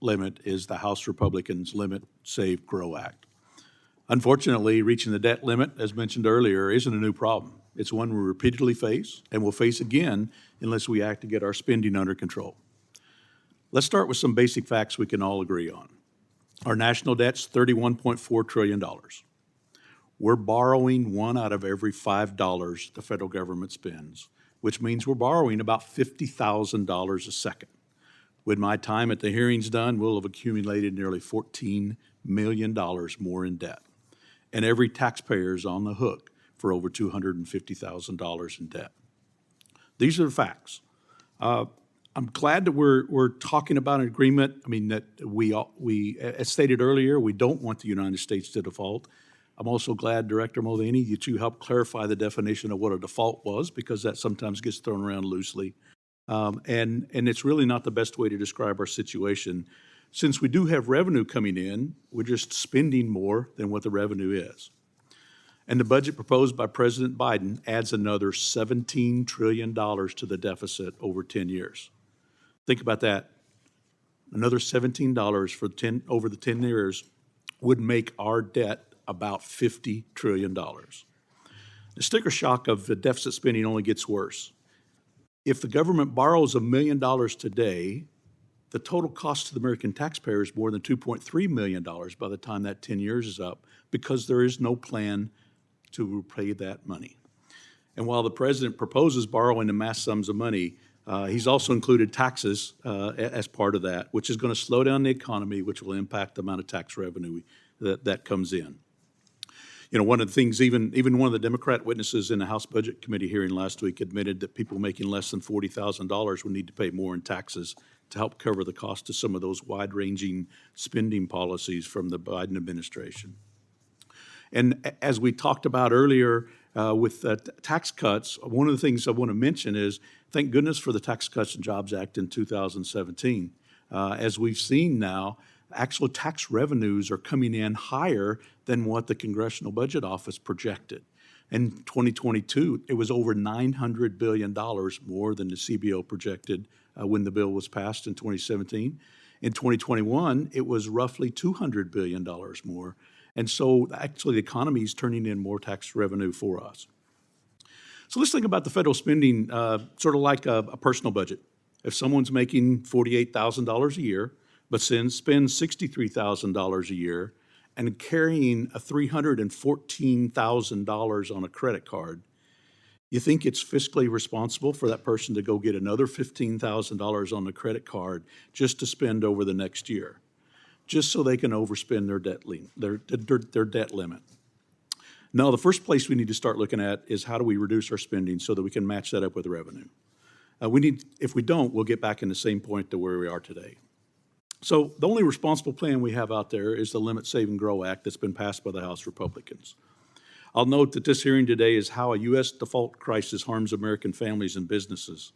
limit is the House Republicans' Limit, Save, Grow Act. Unfortunately, reaching the debt limit, as mentioned earlier, isn't a new problem. It's one we repeatedly face and will face again unless we act to get our spending under control. Let's start with some basic facts we can all agree on. Our national debt's $31.4 trillion. We're borrowing one out of every $5 the federal government spends, which means we're borrowing about $50,000 a second. When my time at the hearing's done, we'll have accumulated nearly $14 million more in debt. And every taxpayer's on the hook for over $250,000 in debt. These are the facts. I'm glad that we're talking about an agreement. I mean, that we, as stated earlier, we don't want the United States to default. I'm also glad, Director Mulvaney, that you helped clarify the definition of what a default was, because that sometimes gets thrown around loosely. And it's really not the best way to describe our situation. Since we do have revenue coming in, we're just spending more than what the revenue is. And the budget proposed by President Biden adds another $17 trillion to the deficit over 10 years. Think about that. Another $17 for over the 10 years would make our debt about $50 trillion. The sticker shock of the deficit spending only gets worse. If the government borrows $1 million today, the total cost to the American taxpayer is more than $2.3 million by the time that 10 years is up, because there is no plan to repay that money. And while the president proposes borrowing the mass sums of money, he's also included taxes as part of that, which is going to slow down the economy, which will impact the amount of tax revenue that comes in. You know, one of the things, even one of the Democrat witnesses in the House Budget Committee hearing last week admitted that people making less than $40,000 would need to pay more in taxes to help cover the cost of some of those wide-ranging spending policies from the Biden administration. And as we talked about earlier with tax cuts, one of the things I want to mention is, thank goodness for the Tax Cuts and Jobs Act in 2017. As we've seen now, actual tax revenues are coming in higher than what the Congressional Budget Office projected. In 2022, it was over $900 billion more than the CBO projected when the bill was passed in 2017. In 2021, it was roughly $200 billion more. And so actually the economy is turning in more tax revenue for us. So let's think about the federal spending sort of like a personal budget. If someone's making $48,000 a year, but spends $63,000 a year and carrying a $314,000 on a credit card, you think it's fiscally responsible for that person to go get another $15,000 on the credit card just to spend over the next year, just so they can overspend their debt limit? No, the first place we need to start looking at is how do we reduce our spending so that we can match that up with revenue. If we don't, we'll get back in the same point to where we are today. So the only responsible plan we have out there is the Limit, Save, and Grow Act that's been passed by the House Republicans. I'll note that this hearing today is how a U.S. default crisis harms American families and businesses.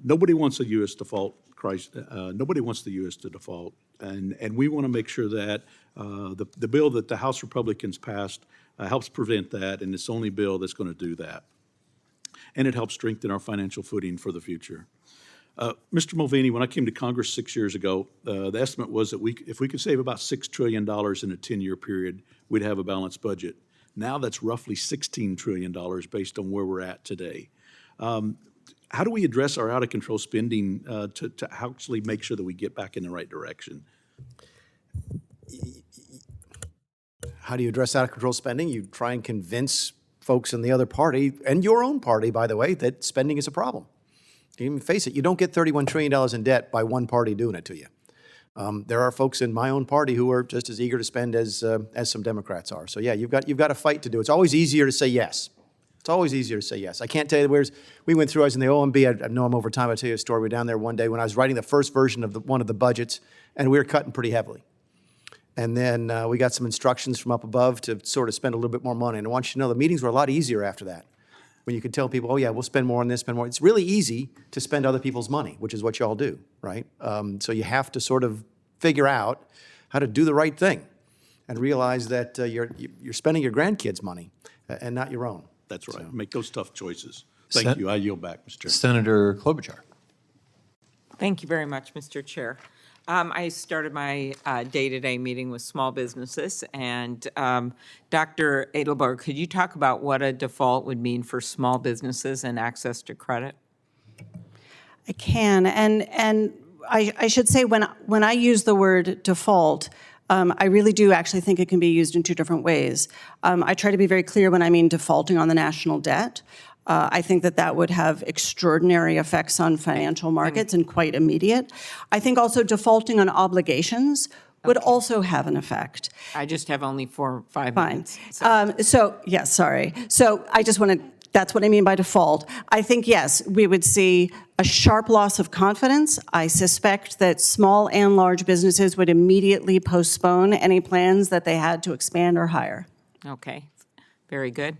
Nobody wants a U.S. default crisis. Nobody wants the U.S. to default, and we want to make sure that the bill that the House Republicans passed helps prevent that, and it's the only bill that's going to do that. And it helps strengthen our financial footing for the future. Mr. Mulvaney, when I came to Congress 6 years ago, the estimate was that if we could save about $6 trillion in a 10-year period, we'd have a balanced budget. Now that's roughly $16 trillion based on where we're at today. How do we address our out-of-control spending to actually make sure that we get back in the right direction? How do you address out-of-control spending? You try and convince folks in the other party, and your own party, by the way, that spending is a problem. You can face it. You don't get $31 trillion in debt by one party doing it to you. There are folks in my own party who are just as eager to spend as some Democrats are. So yeah, you've got a fight to do. It's always easier to say yes. It's always easier to say yes. I can't tell you we went through, I was in the OMB, I know I'm over time, I'll tell you a story. We were down there one day when I was writing the first version of one of the budgets, and we were cutting pretty heavily. And then we got some instructions from up above to sort of spend a little bit more money. And I want you to know the meetings were a lot easier after that, when you could tell people, oh yeah, we'll spend more on this, spend more. It's really easy to spend other people's money, which is what y'all do, right? So you have to sort of figure out how to do the right thing and realize that you're spending your grandkids' money and not your own. That's right. Make those tough choices. Thank you. I yield back, Mr. Chairman. Senator Klobuchar. Thank you very much, Mr. Chair. I started my day-to-day meeting with small businesses, and Dr. Edelberg, could you talk about what a default would mean for small businesses and access to credit? I can, and I should say when I use the word default, I really do actually think it can be used in two different ways. I try to be very clear when I mean defaulting on the national debt. I think that would have extraordinary effects on financial markets and quite immediate. I think also defaulting on obligations would also have an effect. I just have only 4 or 5 Fine. minutes. So. So I just want to, that's what I mean by default. I think, yes, we would see a sharp loss of confidence. I suspect that small and large businesses would immediately postpone any plans that they had to expand or hire. Okay, very good,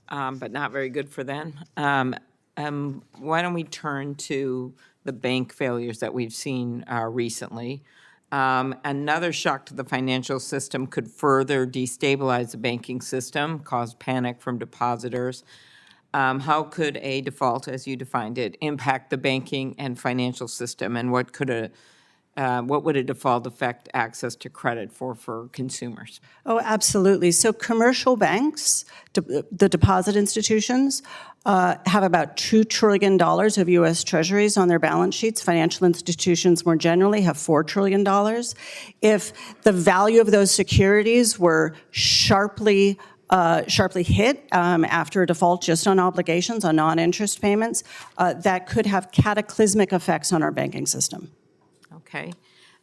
but not very good for them. Why don't we turn to the bank failures that we've seen recently? Another shock to the financial system could further destabilize the banking system, cause panic from depositors. How could a default, as you defined it, impact the banking and financial system, and what would a default affect access to credit for consumers? Oh, absolutely. So commercial banks, the deposit institutions, have about $2 trillion of U.S. Treasuries on their balance sheets. Financial institutions more generally have $4 trillion. If the value of those securities were sharply hit after a default just on obligations, on non-interest payments, that could have cataclysmic effects on our banking system. Okay.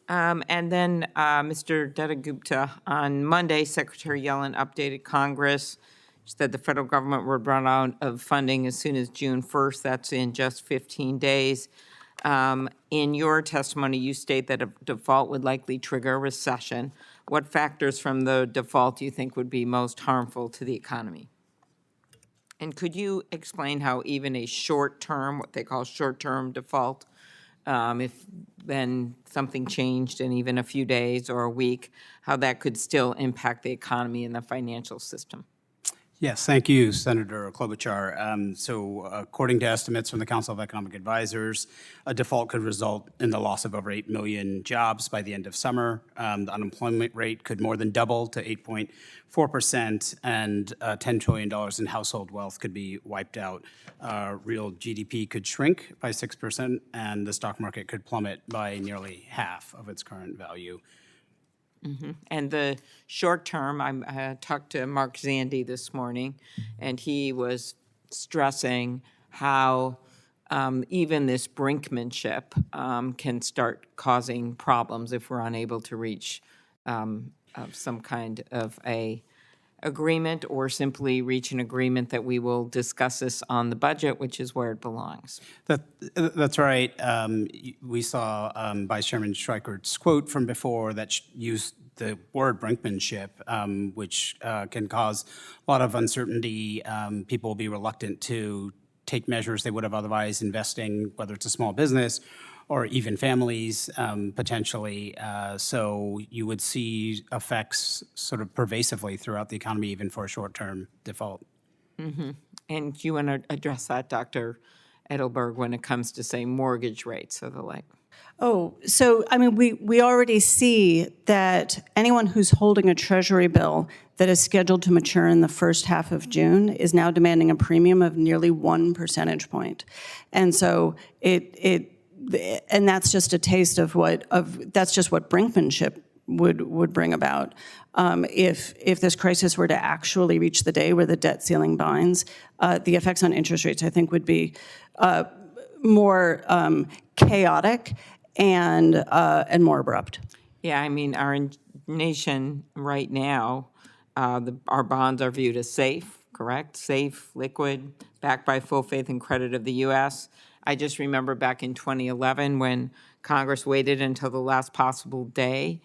And then, Mr. Datta-Gupta, on Monday, Secretary Yellen updated Congress. She said the federal government would run out of funding as soon as June 1st. That's in just 15 days. In your testimony, you state that a default would likely trigger a recession. What factors from the default do you think would be most harmful to the economy? And could you explain how even a short-term, what they call short-term default, if then something changed in even a few days or a week, how that could still impact the economy and the financial system? Yes, thank you, Senator Klobuchar. So according to estimates from the Council of Economic Advisors, a default could result in the loss of over 8 million jobs by the end of summer. The unemployment rate could more than double to 8.4%, and $10 trillion in household wealth could be wiped out. Real GDP could shrink by 6%, and the stock market could plummet by nearly half of its current value. Mm-hmm. And the short term, I talked to Mark Zandi this morning, and he was stressing how even this brinkmanship can start causing problems if we're unable to reach some kind of a agreement, or simply reach an agreement that we will discuss this on the budget, which is where it belongs. That's right. We saw Vice Chairman Schweikert's quote from before that used the word brinkmanship, which can cause a lot of uncertainty. People will be reluctant to take measures they would have otherwise investing, whether it's a small business or even families potentially. So you would see effects sort of pervasively throughout the economy, even for a short-term default. And do you want to address that, Dr. Edelberg, when it comes to, say, mortgage rates or the like? Oh, so, I mean, we already see that anyone who's holding a Treasury bill that is scheduled to mature in the first half of June is now demanding a premium of nearly 1 percentage point. And so and that's just a taste of that's just what brinkmanship would bring about. If this crisis were to actually reach the day where the debt ceiling binds, the effects on interest rates, I think, would be more chaotic and more abrupt. Yeah, I mean, our nation right now, our bonds are viewed as safe, correct? Safe, liquid, backed by full faith and credit of the U.S. I just remember back in 2011 when Congress waited until the last possible day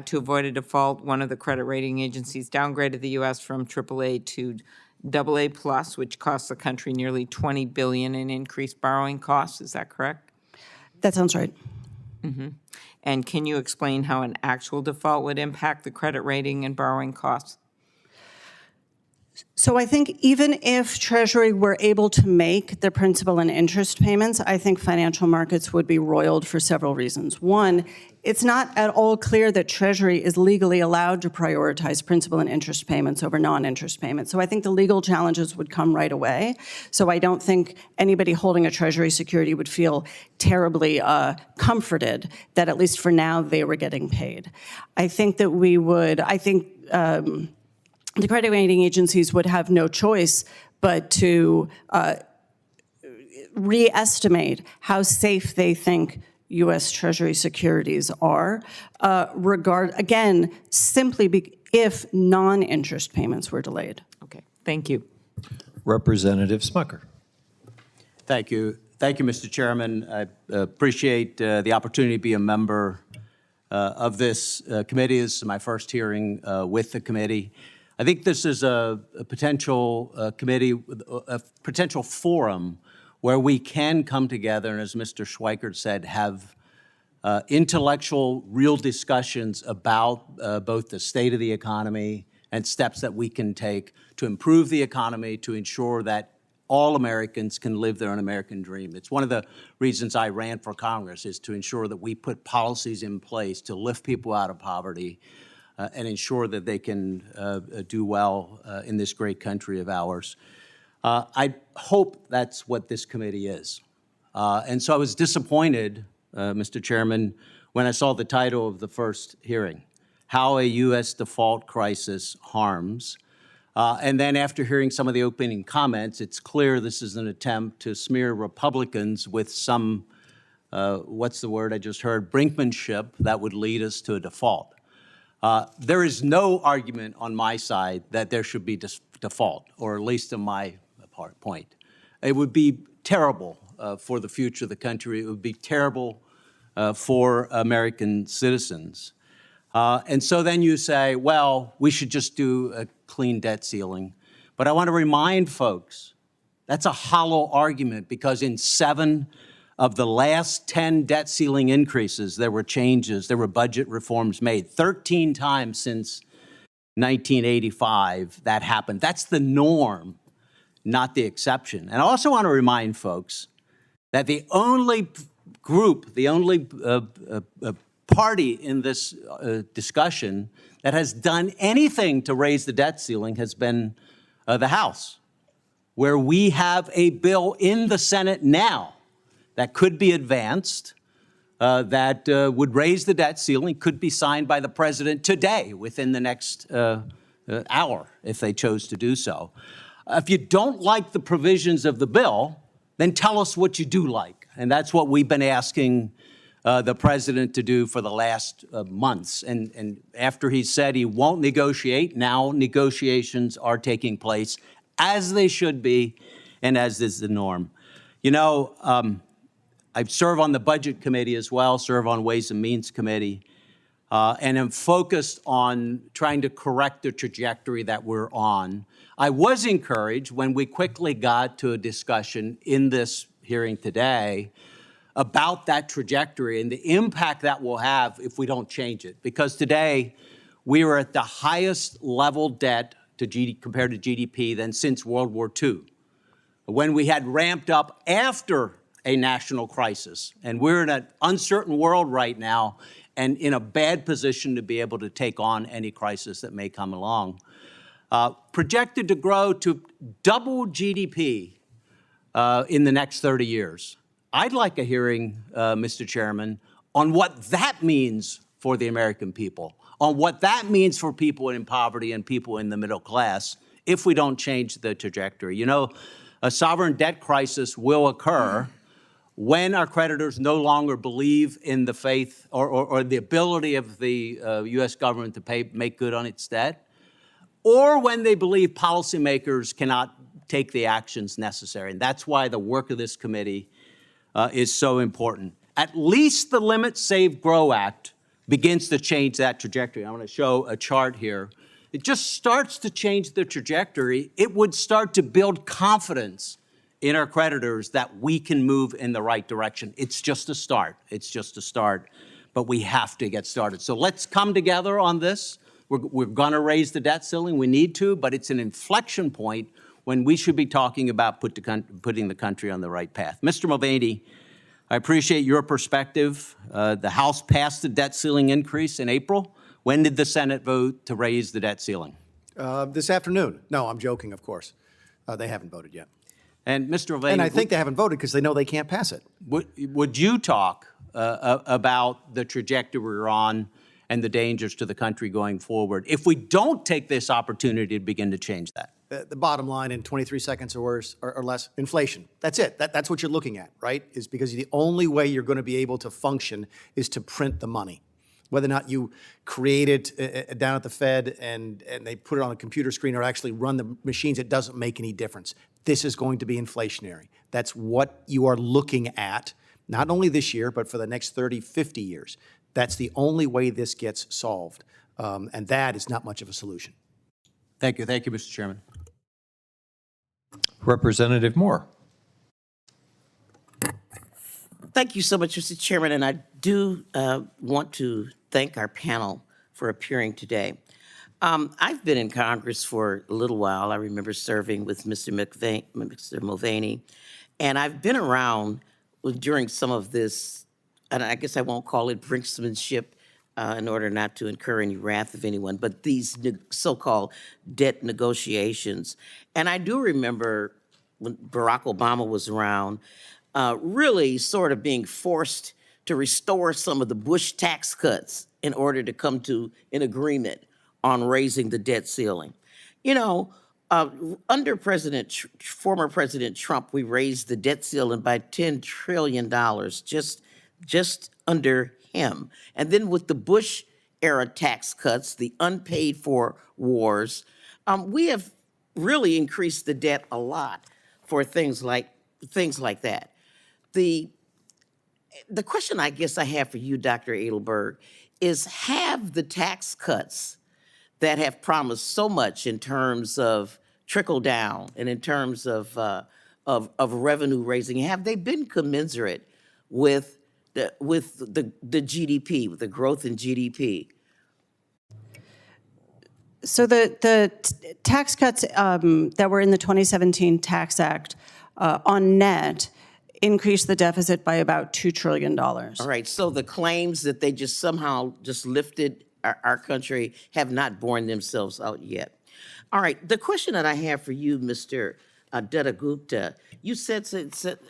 to avoid a default. One of the credit rating agencies downgraded the U.S. from AAA to AA+, which cost the country nearly $20 billion in increased borrowing costs. Is that correct? That sounds right. And can you explain how an actual default would impact the credit rating and borrowing costs? So I think even if Treasury were able to make the principal and interest payments, I think financial markets would be roiled for several reasons. One, it's not at all clear that Treasury is legally allowed to prioritize principal and interest payments over non-interest payments. So I think the legal challenges would come right away. So I don't think anybody holding a Treasury security would feel terribly comforted that at least for now they were getting paid. I think that the credit rating agencies would have no choice but to re-estimate how safe they think U.S. Treasury securities are, simply if non-interest payments were delayed. Okay, thank you. Representative Smucker. Thank you. Thank you, Mr. Chairman. I appreciate the opportunity to be a member of this committee. This is my first hearing with the committee. I think this is a potential committee, a potential forum where we can come together and, as Mr. Schweikert said, have intellectual, real discussions about both the state of the economy and steps that we can take to improve the economy, to ensure that all Americans can live their American dream. It's one of the reasons I ran for Congress, is to ensure that we put policies in place to lift people out of poverty and ensure that they can do well in this great country of ours. I hope that's what this committee is. And so I was disappointed, Mr. Chairman, when I saw the title of the first hearing, How a U.S. Default Crisis Harms. And then after hearing some of the opening comments, it's clear this is an attempt to smear Republicans with some, what's the word I just heard, brinkmanship that would lead us to a default. There is no argument on my side that there should be default, or at least in my point. It would be terrible for the future of the country. It would be terrible for American citizens. And so then you say, well, we should just do a clean debt ceiling. But I want to remind folks, that's a hollow argument, because in 7 of the last 10 debt ceiling increases, there were changes, there were budget reforms made. 13 times since 1985 that happened. That's the norm, not the exception. And I also want to remind folks that the only group, the only party in this discussion that has done anything to raise the debt ceiling has been the House, where we have a bill in the Senate now that could be advanced, that would raise the debt ceiling, could be signed by the president today, within the next hour, if they chose to do so. If you don't like the provisions of the bill, then tell us what you do like. And that's what we've been asking the president to do for the last months. And after he said he won't negotiate, now negotiations are taking place as they should be and as is the norm. You know, I serve on the Budget Committee as well, serve on Ways and Means Committee, and am focused on trying to correct the trajectory that we're on. I was encouraged when we quickly got to a discussion in this hearing today about that trajectory and the impact that will have if we don't change it. Because today, we are at the highest level debt to compared to GDP than since World War II, when we had ramped up after a national crisis. And we're in an uncertain world right now and in a bad position to be able to take on any crisis that may come along. Projected to grow to double GDP in the next 30 years. I'd like a hearing, Mr. Chairman, on what that means for the American people, on what that means for people in poverty and people in the middle class if we don't change the trajectory. You know, a sovereign debt crisis will occur when our creditors no longer believe in the faith or the ability of the U.S. government to make good on its debt, or when they believe policymakers cannot take the actions necessary. And that's why the work of this committee is so important. At least the Limit, Save, Grow Act begins to change that trajectory. I want to show a chart here. It just starts to change the trajectory. It would start to build confidence in our creditors that we can move in the right direction. It's just a start. It's just a start, but we have to get started. So let's come together on this. We're going to raise the debt ceiling. We need to, but it's an inflection point when we should be talking about putting the country on the right path. Mr. Mulvaney, I appreciate your perspective. The House passed the debt ceiling increase in April. When did the Senate vote to raise the debt ceiling? This afternoon. No, I'm joking, of course. They haven't voted yet. And Mr. Mulvaney, And I think they haven't voted because they know they can't pass it. would you talk about the trajectory we're on and the dangers to the country going forward if we don't take this opportunity to begin to change that? The bottom line in 23 seconds or worse or less, inflation. That's it. That's what you're looking at, right? Is because the only way you're going to be able to function is to print the money. Whether or not you create it down at the Fed and they put it on a computer screen or actually run the machines, it doesn't make any difference. This is going to be inflationary. That's what you are looking at, not only this year, but for the next 30, 50 years. That's the only way this gets solved. And that is not much of a solution. Thank you. Thank you, Mr. Chairman. Representative Moore. Thank you so much, Mr. Chairman, and I do want to thank our panel for appearing today. I've been in Congress for a little while. I remember serving with Mr. Mulvaney, and I've been around during some of this, and I guess I won't call it brinksmanship in order not to incur any wrath of anyone, but these so-called debt negotiations. And I do remember when Barack Obama was around, really sort of being forced to restore some of the Bush tax cuts in order to come to an agreement on raising the debt ceiling. You know, under former President Trump, we raised the debt ceiling by $10 trillion, just under him. And then with the Bush era tax cuts, the unpaid for wars, we have really increased the debt a lot for things like that. The question I guess I have for you, Dr. Edelberg, is have the tax cuts that have promised so much in terms of trickle down and in terms of revenue raising, have they been commensurate with the GDP, with the growth in GDP? So the tax cuts that were in the 2017 Tax Act on net increased the deficit by about $2 trillion. All right, so the claims that they just somehow just lifted our country have not borne themselves out yet. All right, the question that I have for you, Mr. Datta Gupta, you said,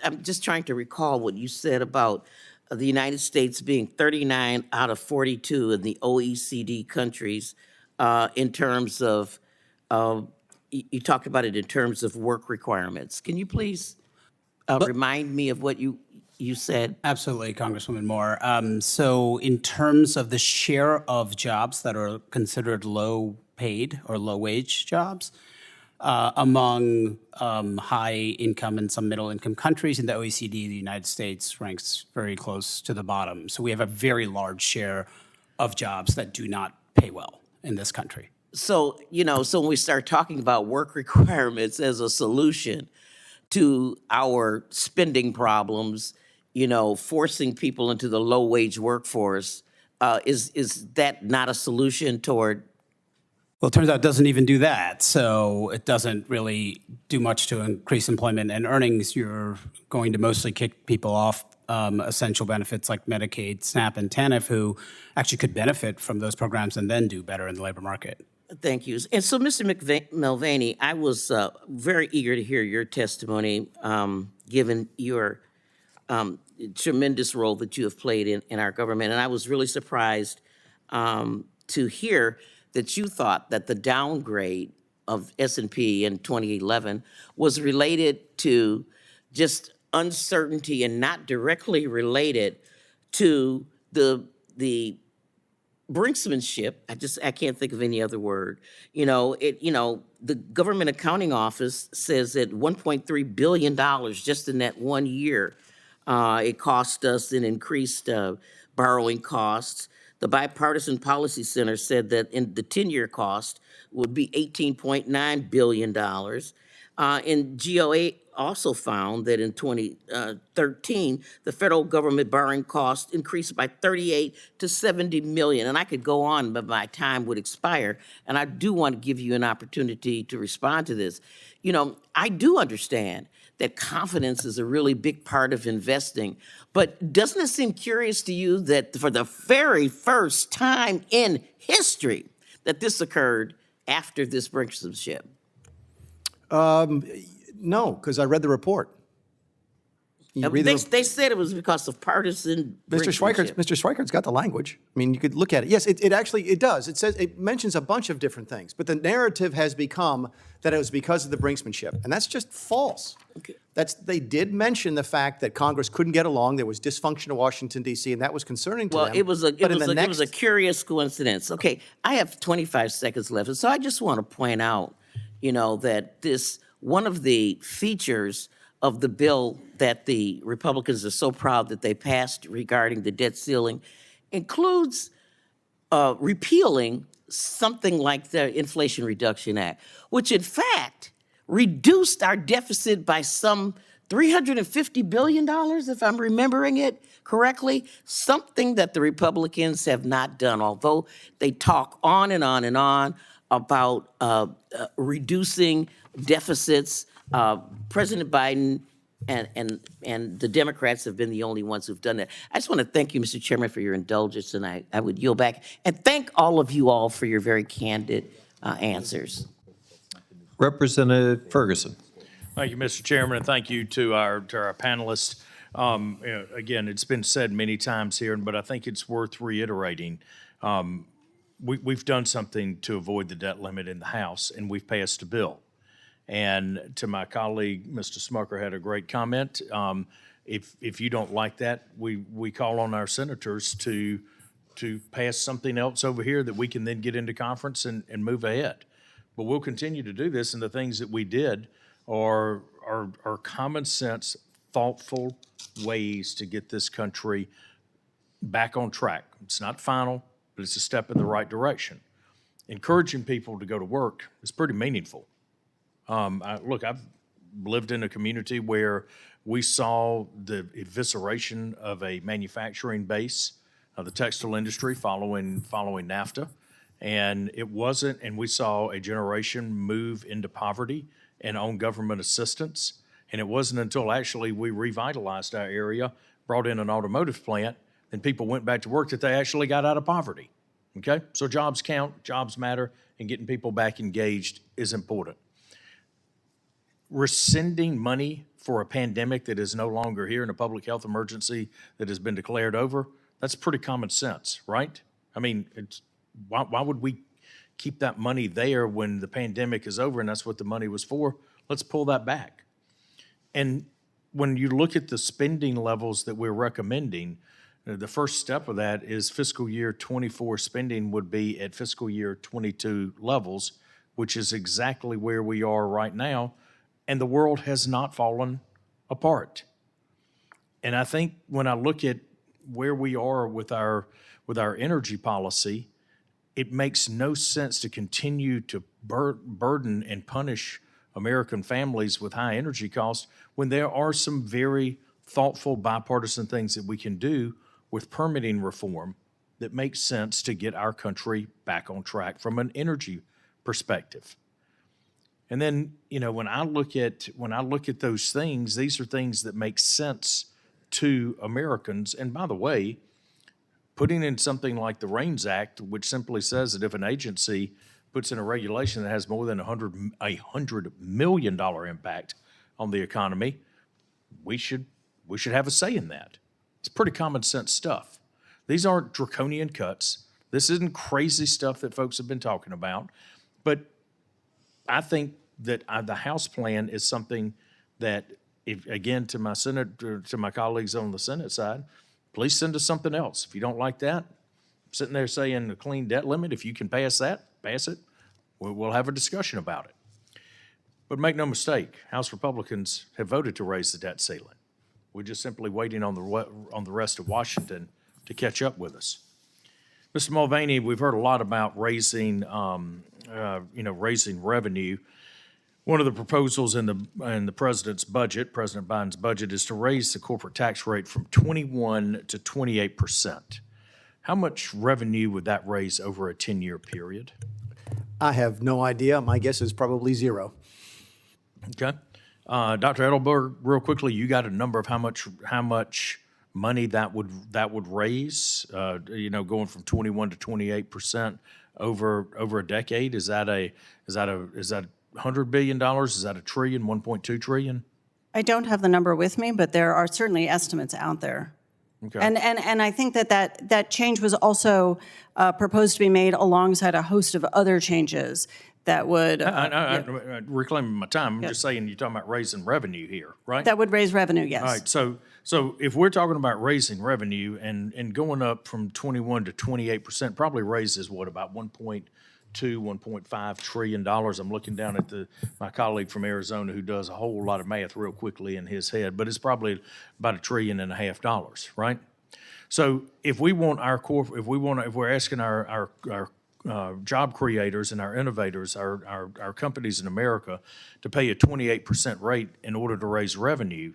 I'm just trying to recall what you said about the United States being 39 out of 42 in the OECD countries in terms of, you talked about it in terms of work requirements. Can you please remind me of what you you said? Absolutely, Congresswoman Moore. So in terms of the share of jobs that are considered low-paid or low-wage jobs, among high-income and some middle-income countries in the OECD, the United States ranks very close to the bottom. So we have a very large share of jobs that do not pay well in this country. So, so when we start talking about work requirements as a solution to our spending problems, forcing people into the low-wage workforce, is that not a solution toward? Well, it turns out it doesn't even do that. So it doesn't really do much to increase employment and earnings. You're going to mostly kick people off essential benefits like Medicaid, SNAP, and TANF, who actually could benefit from those programs and then do better in the labor market. Thank you. And so, Mr. Mulvaney, I was very eager to hear your testimony, given your tremendous role that you have played in our government. And I was really surprised to hear that you thought that the downgrade of S&P in 2011 was related to just uncertainty and not directly related to the brinksmanship. I can't think of any other word. The Government Accounting Office says that $1.3 billion just in that 1 year, it cost us in increased borrowing costs. The Bipartisan Policy Center said that in the 10-year cost would be $18.9 billion. And GOA also found that in 2013, the federal government borrowing cost increased by 38 to 70 million. And I could go on, but my time would expire. And I do want to give you an opportunity to respond to this. I do understand that confidence is a really big part of investing, but doesn't it seem curious to you that for the very first time in history that this occurred after this brinksmanship? No, because I read the report. You read the They said it was because of partisan Mr. Schweikert's got the language. I mean, you could look at it. Yes, it actually does. It mentions a bunch of different things, but the narrative has become that it was because of the brinksmanship, and that's just false. Okay. They did mention the fact that Congress couldn't get along. There was dysfunction in Washington, D.C., and that was concerning to them. Well, it was But a curious coincidence. Okay, I have 25 seconds left, and so I just want to point out, that one of the features of the bill that the Republicans are so proud that they passed regarding the debt ceiling includes repealing something like the Inflation Reduction Act, which in fact reduced our deficit by some $350 billion, if I'm remembering it correctly, something that the Republicans have not done, although they talk on and on and on about reducing deficits. President Biden and the Democrats have been the only ones who've done that. I just want to thank you, Mr. Chairman, for your indulgence, and I would yield back. And thank all of you all for your very candid answers. Representative Ferguson. Thank you, Mr. Chairman, and thank you to our panelists. Again, it's been said many times here, but I think it's worth reiterating. We've done something to avoid the debt limit in the House, and we've passed a bill. And to my colleague, Mr. Smucker had a great comment. If you don't like that, we call on our senators to pass something else over here that we can then get into conference and move ahead. But we'll continue to do this, and the things that we did are common sense, thoughtful ways to get this country back on track. It's not final, but it's a step in the right direction. Encouraging people to go to work is pretty meaningful. I've lived in a community where we saw the evisceration of a manufacturing base of the textile industry following NAFTA. And we saw a generation move into poverty and on government assistance. And it wasn't until actually we revitalized our area, brought in an automotive plant, and people went back to work that they actually got out of poverty. Okay? So jobs count, jobs matter, and getting people back engaged is important. Rescinding money for a pandemic that is no longer here and a public health emergency that has been declared over, that's pretty common sense, right? I mean, why would we keep that money there when the pandemic is over and that's what the money was for? Let's pull that back. And when you look at the spending levels that we're recommending, the first step of that is fiscal year '24 spending would be at fiscal year '22 levels, which is exactly where we are right now, and the world has not fallen apart. And I think when I look at where we are with our energy policy, it makes no sense to continue to burden and punish American families with high energy costs when there are some very thoughtful bipartisan things that we can do with permitting reform that makes sense to get our country back on track from an energy perspective. And then, you know, when I look at those things, these are things that make sense to Americans. And by the way, putting in something like the RAINS Act, which simply says that if an agency puts in a regulation that has more than $100 million impact on the economy, we should have a say in that. It's pretty common sense stuff. These aren't draconian cuts. This isn't crazy stuff that folks have been talking about. But I think that the House plan is something that, if, again, to my colleagues on the Senate side, please send us something else. If you don't like that, sitting there saying a clean debt limit, if you can pass that, pass it. We'll have a discussion about it. But make no mistake, House Republicans have voted to raise the debt ceiling. We're just simply waiting on the rest of Washington to catch up with us. Mr. Mulvaney, we've heard a lot about raising revenue. One of the proposals in the president's budget, President Biden's budget, is to raise the corporate tax rate from 21 to 28%. How much revenue would that raise over a 10-year period? I have no idea. My guess is probably zero. Okay. Dr. Edelberg, real quickly, you got a number of how much money that would raise, going from 21 to 28% over a decade? Is that $100 billion? Is that $1 trillion, 1.2 trillion? I don't have the number with me, but there are certainly estimates out there. Okay. And I think that change was also proposed to be made alongside a host of other changes that would I'm reclaiming my time. I'm just saying, you're talking about raising revenue here, right? that would raise revenue. Yes. All right. So if we're talking about raising revenue and going up from 21 to 28%, probably raises what, about 1.2, 1.5 trillion dollars. I'm looking down at my colleague from Arizona who does a whole lot of math real quickly in his head, but it's probably about $1.5 trillion, right? So if we're asking our job creators and our innovators, our companies in America to pay a 28% rate in order to raise revenue,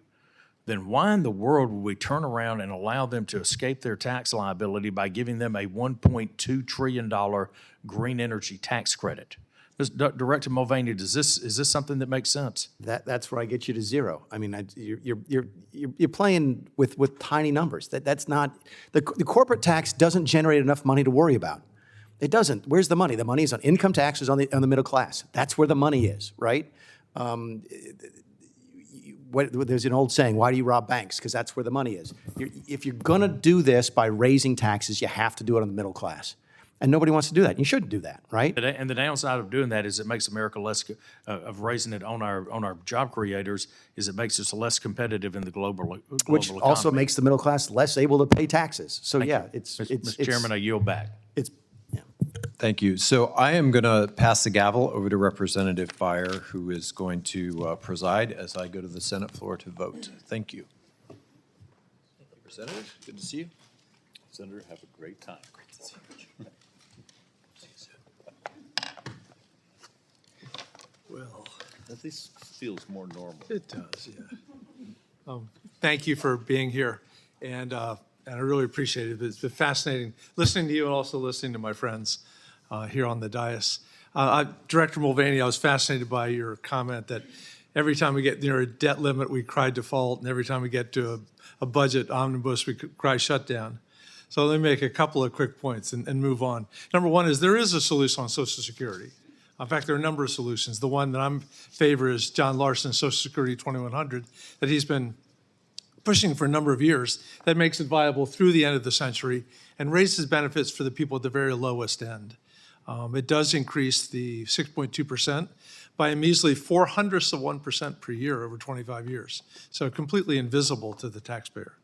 then why in the world would we turn around and allow them to escape their tax liability by giving them a $1.2 trillion green energy tax credit? Director Mulvaney, is this something that makes sense? That's where I get you to zero. I mean, you're playing with tiny numbers. That's not the corporate tax doesn't generate enough money to worry about. It doesn't. Where's the money? The money is on income taxes on the middle class. That's where the money is, right? There's an old saying, why do you rob banks? Because that's where the money is. If you're going to do this by raising taxes, you have to do it on the middle class. And nobody wants to do that. You shouldn't do that, right? And the downside of doing that is it makes America less, of raising it on our job creators, is it makes us less competitive in the global Which economy. also makes the middle class less able to pay taxes. So yeah, Mr. Chairman, I yield back. Thank you. So I am going to pass the gavel over to Representative Beyer, who is going to preside as I go to the Senate floor to vote. Thank you. Representative, good to see you. Senator, have a great time. Great to see you. Well, At least feels more normal. it does, yeah. Thank you for being here, and I really appreciate it. It's been fascinating listening to you and also listening to my friends here on the dais. Director Mulvaney, I was fascinated by your comment that every time we get near a debt limit, we cry default, and every time we get to a budget omnibus, we cry shutdown. So let me make a couple of quick points and move on. Number one is there is a solution on Social Security. In fact, there are a number of solutions. The one that I'm favor is John Larson's Social Security 2100 that he's been pushing for a number of years that makes it viable through the end of the century and raises benefits for the people at the very lowest end. It does increase the 6.2% by a measly 0.04% per year over 25 years, so completely invisible to the taxpayer.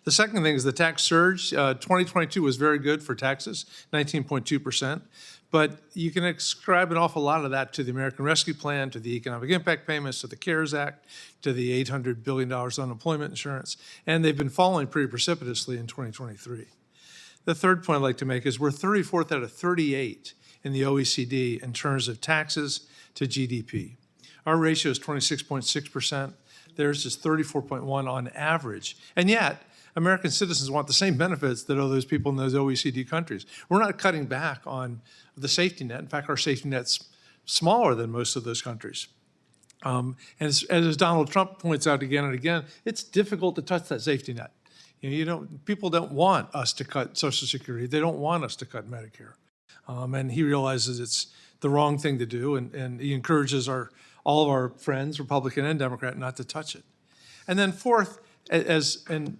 The second thing is the tax surge. 2022 was very good for taxes, 19.2%, but you can ascribe an awful lot of that to the American Rescue Plan, to the economic impact payments, to the CARES Act, to the $800 billion unemployment insurance, and they've been falling pretty precipitously in 2023. The third point I'd like to make is we're 34th out of 38 in the OECD in terms of taxes to GDP. Our ratio is 26.6%. Theirs is 34.1 on average. And yet, American citizens want the same benefits that all those people in those OECD countries. We're not cutting back on the safety net. In fact, our safety net's smaller than most of those countries. And as Donald Trump points out again and again, it's difficult to touch that safety net. People don't want us to cut Social Security. They don't want us to cut Medicare. And he realizes it's the wrong thing to do, and he encourages all of our friends, Republican and Democrat, not to touch it. And then fourth, and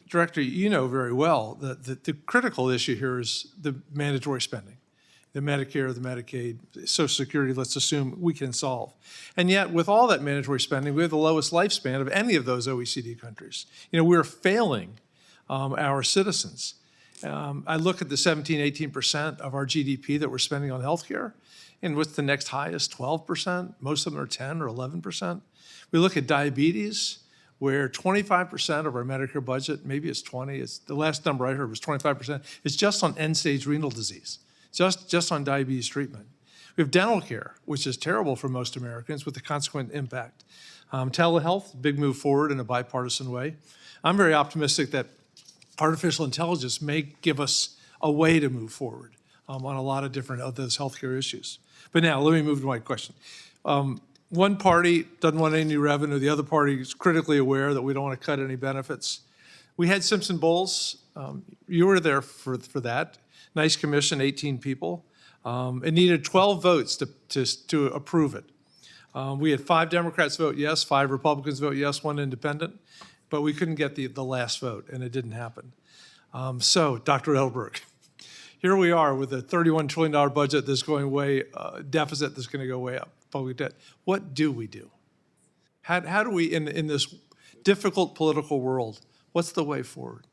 Director, you know very well, the critical issue here is the mandatory spending. The Medicare, the Medicaid, Social Security, let's assume we can solve. And yet, with all that mandatory spending, we have the lowest lifespan of any of those OECD countries. We're failing our citizens. I look at the 18% of our GDP that we're spending on healthcare, and what's the next highest? 12%. Most of them are 10 or 11%. We look at diabetes, where 25% of our Medicare budget, maybe it's 20, the last number I heard was 25%, is just on end-stage renal disease, just on diabetes treatment. We have dental care, which is terrible for most Americans with the consequent impact. Telehealth, big move forward in a bipartisan way. I'm very optimistic that artificial intelligence may give us a way to move forward on a lot of different of those healthcare issues. But now, let me move to my question. One party doesn't want any new revenue. The other party is critically aware that we don't want to cut any benefits. We had Simpson Bowles. You were there for that. Nice commission, 18 people. It needed 12 votes to approve it. We had 5 Democrats vote yes, 5 Republicans vote yes, 1 independent, but we couldn't get the last vote, and it didn't happen. So, Dr. Edelberg, here we are with a $31 trillion budget that's going way, deficit that's going to go way up, public debt. What do we do? How do we, in this difficult political world, what's the way forward?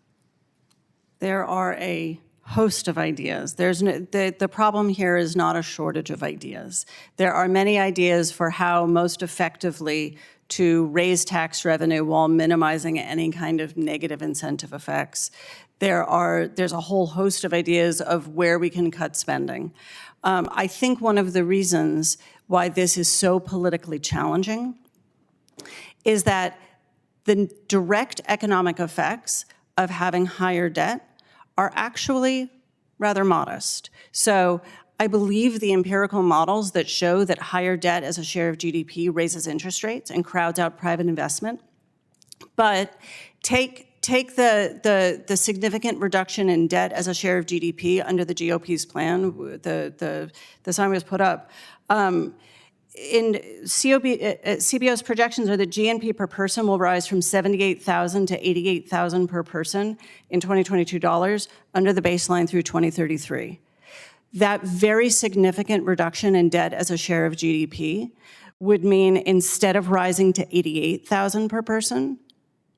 There are a host of ideas. The problem here is not a shortage of ideas. There are many ideas for how most effectively to raise tax revenue while minimizing any kind of negative incentive effects. There's a whole host of ideas of where we can cut spending. I think one of the reasons why this is so politically challenging is that the direct economic effects of having higher debt are actually rather modest. So I believe the empirical models that show that higher debt as a share of GDP raises interest rates and crowds out private investment. But take the significant reduction in debt as a share of GDP under the GOP's plan, the sign was put up. CBO's projections are that GNP per person will rise from $78,000 to $88,000 per person in 2022 dollars under the baseline through 2033. That very significant reduction in debt as a share of GDP would mean instead of rising to $88,000 per person,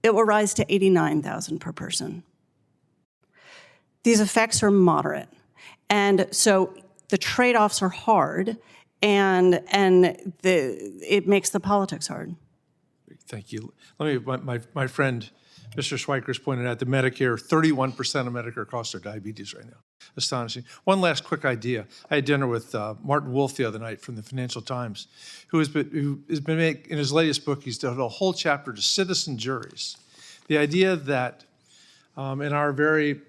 it will rise to $89,000 per person. These effects are moderate. And so the trade-offs are hard, and it makes the politics hard. Thank you. My friend, Mr. Schweiker's pointed out the Medicare, 31% of Medicare costs are diabetes right now. Astonishing. One last quick idea. I had dinner with Martin Wolf the other night from the Financial Times, who has been in his latest book, he's done a whole chapter to citizen juries. The idea that in our very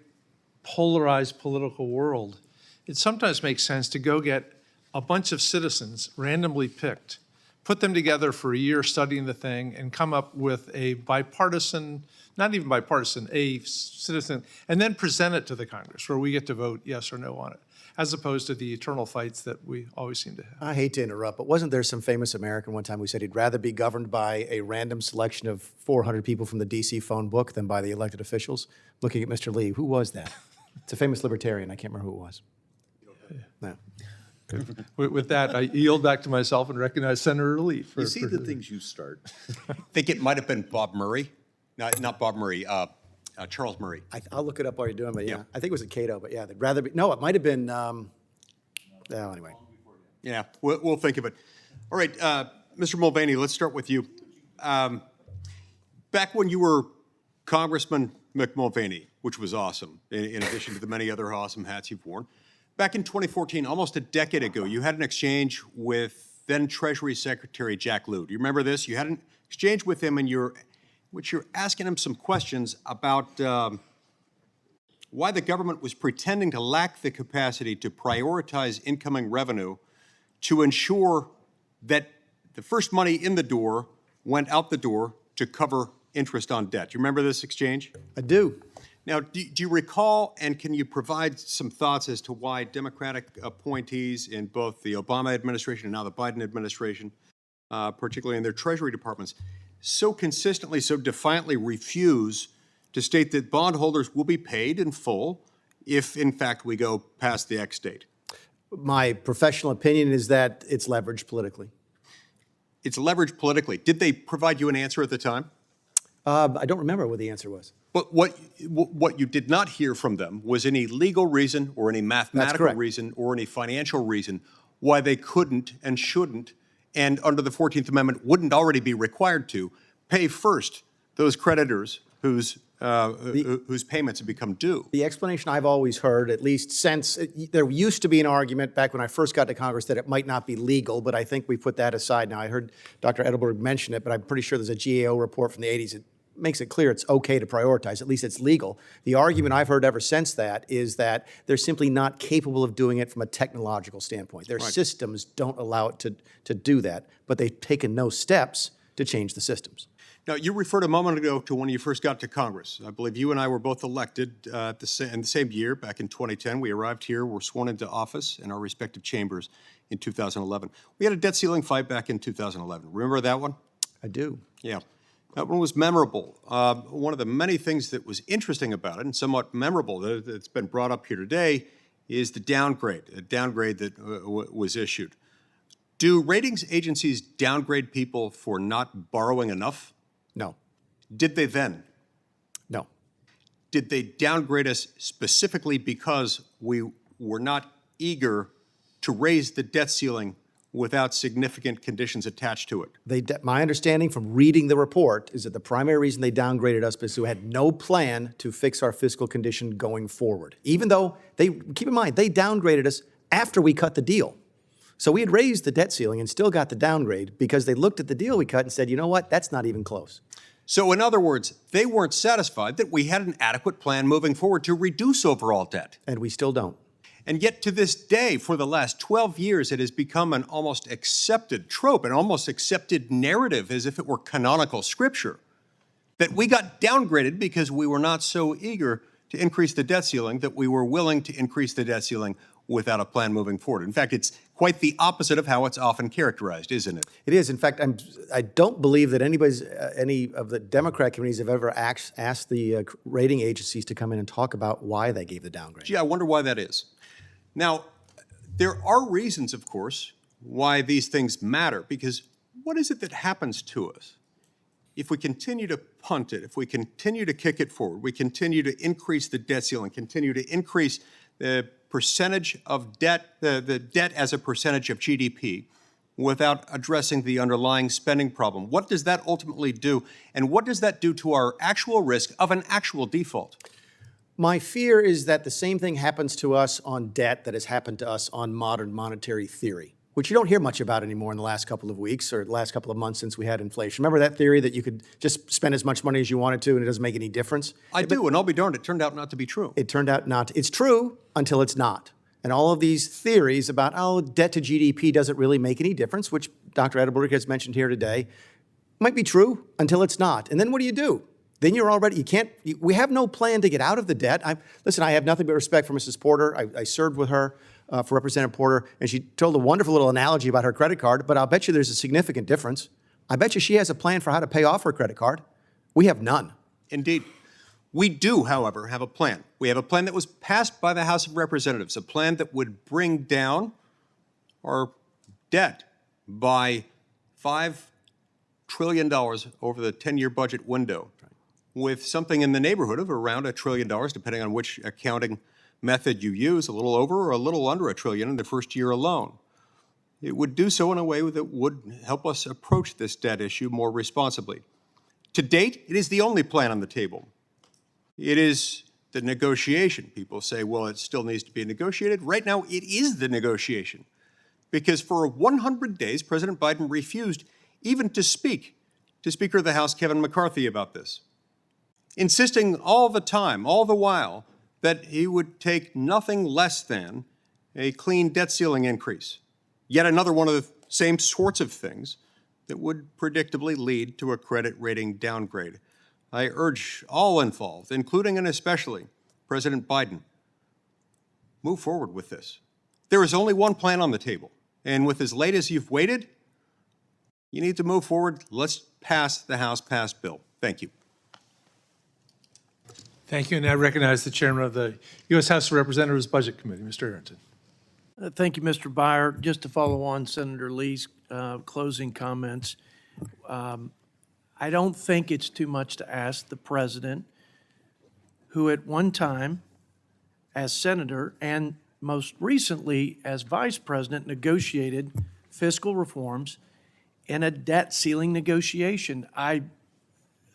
polarized political world, it sometimes makes sense to go get a bunch of citizens randomly picked, put them together for a year studying the thing, and come up with a bipartisan, not even bipartisan, a citizen, and then present it to the Congress where we get to vote yes or no on it, as opposed to the eternal fights that we always seem to have. I hate to interrupt, but wasn't there some famous American one time who said he'd rather be governed by a random selection of 400 people from the DC phone book than by the elected officials? Looking at Mr. Lee, who was that? It's a famous libertarian. I can't remember who it was. No. With that, I yield back to myself and recognize Senator Lee. You see the things you start. I think it might have been Bob Murray, not Bob Murray, Charles Murray. I'll look it up while you're doing, but yeah, Yeah. I think it was at Cato, but yeah, they'd rather be, no, it might have been, well, anyway. Yeah, we'll think of it. All right, Mr. Mulvaney, let's start with you. Back when you were Congressman McMulvaney, which was awesome, in addition to the many other awesome hats you've worn, back in 2014, almost a decade ago, you had an exchange with then Treasury Secretary Jack Lew. Do you remember this? You had an exchange with him, and you're asking him some questions about why the government was pretending to lack the capacity to prioritize incoming revenue to ensure that the first money in the door went out the door to cover interest on debt. Do you remember this exchange? I do. Now, do you recall, and can you provide some thoughts as to why Democratic appointees in both the Obama administration and now the Biden administration, particularly in their Treasury departments, so consistently, so defiantly refuse to state that bondholders will be paid in full if, in fact, we go past the X date? My professional opinion is that it's leveraged politically. It's leveraged politically. Did they provide you an answer at the time? I don't remember what the answer was. But what you did not hear from them was any legal reason or any mathematical correct. reason or any financial reason why they couldn't and shouldn't, and under the 14th Amendment wouldn't already be required to, pay first those creditors whose payments have become due. The explanation I've always heard, at least since, there used to be an argument back when I first got to Congress that it might not be legal, but I think we put that aside now. I heard Dr. Edelberg mention it, but I'm pretty sure there's a GAO report from the 80s that makes it clear it's okay to prioritize, at least it's legal. The argument I've heard ever since that is that they're simply not capable of doing it from a technological standpoint. Their systems don't allow it to do that, but they've taken no steps to change the systems. Now, you referred a moment ago to when you first got to Congress. I believe you and I were both elected in the same year, back in 2010. We arrived here, were sworn into office in our respective chambers in 2011. We had a debt ceiling fight back in 2011. Remember that one? I do. Yeah. That one was memorable. One of the many things that was interesting about it, and somewhat memorable that's been brought up here today, is the downgrade, a downgrade that was issued. Do ratings agencies downgrade people for not borrowing enough? No. Did they then? No. Did they downgrade us specifically because we were not eager to raise the debt ceiling without significant conditions attached to it? My understanding from reading the report is that the primary reason they downgraded us is we had no plan to fix our fiscal condition going forward. Even though keep in mind, they downgraded us after we cut the deal. So we had raised the debt ceiling and still got the downgrade because they looked at the deal we cut and said, you know what, that's not even close. So in other words, they weren't satisfied that we had an adequate plan moving forward to reduce overall debt. And we still don't. And yet to this day, for the last 12 years, it has become an almost accepted trope, an almost accepted narrative as if it were canonical scripture, that we got downgraded because we were not so eager to increase the debt ceiling that we were willing to increase the debt ceiling without a plan moving forward. In fact, it's quite the opposite of how it's often characterized, isn't it? It is. In fact, I don't believe that any of the Democrat committees have ever asked the rating agencies to come in and talk about why they gave the downgrade. Gee, I wonder why that is. Now, there are reasons, of course, why these things matter, because what is it that happens to us if we continue to punt it, if we continue to kick it forward, we continue to increase the debt ceiling, continue to increase the percentage of debt, the debt as a percentage of GDP, without addressing the underlying spending problem? What does that ultimately do? And what does that do to our actual risk of an actual default? My fear is that the same thing happens to us on debt that has happened to us on modern monetary theory, which you don't hear much about anymore in the last couple of weeks or the last couple of months since we had inflation. Remember that theory that you could just spend as much money as you wanted to and it doesn't make any difference? I do, and I'll be darned, it turned out not to be true. It turned out not. It's true until it's not. And all of these theories about, debt to GDP doesn't really make any difference, which Dr. Edelberg has mentioned here today, might be true until it's not. And then what do? Then you're already, we have no plan to get out of the debt. Listen, I have nothing but respect for Mrs. Porter. I served with her for Representative Porter, and she told a wonderful little analogy about her credit card, but I'll bet you there's a significant difference. I bet you she has a plan for how to pay off her credit card. We have none. Indeed. We do, however, have a plan. We have a plan that was passed by the House of Representatives, a plan that would bring down our debt by $5 trillion over the 10-year budget window, with something in the neighborhood of around $1 trillion, depending on which accounting method you use, a little over or a little under $1 trillion in the first year alone. It would do so in a way that would help us approach this debt issue more responsibly. To date, it is the only plan on the table. It is the negotiation. People say, well, it still needs to be negotiated. Right now, it is the negotiation. Because for 100 days, President Biden refused even to speak to Speaker of the House Kevin McCarthy about this, insisting all the time, all the while, that he would take nothing less than a clean debt ceiling increase. Yet another one of the same sorts of things that would predictably lead to a credit rating downgrade. I urge all involved, including and especially President Biden, move forward with this. There is only one plan on the table, and with as late as you've waited, you need to move forward. Let's pass the House-passed bill. Thank you. Thank you, and I recognize the chairman of the U.S. House of Representatives Budget Committee, Mr. Arrington. Thank you, Mr. Byer. Just to follow on Senator Lee's closing comments, I don't think it's too much to ask the president, who at one time, as senator and most recently as vice president, negotiated fiscal reforms in a debt ceiling negotiation. I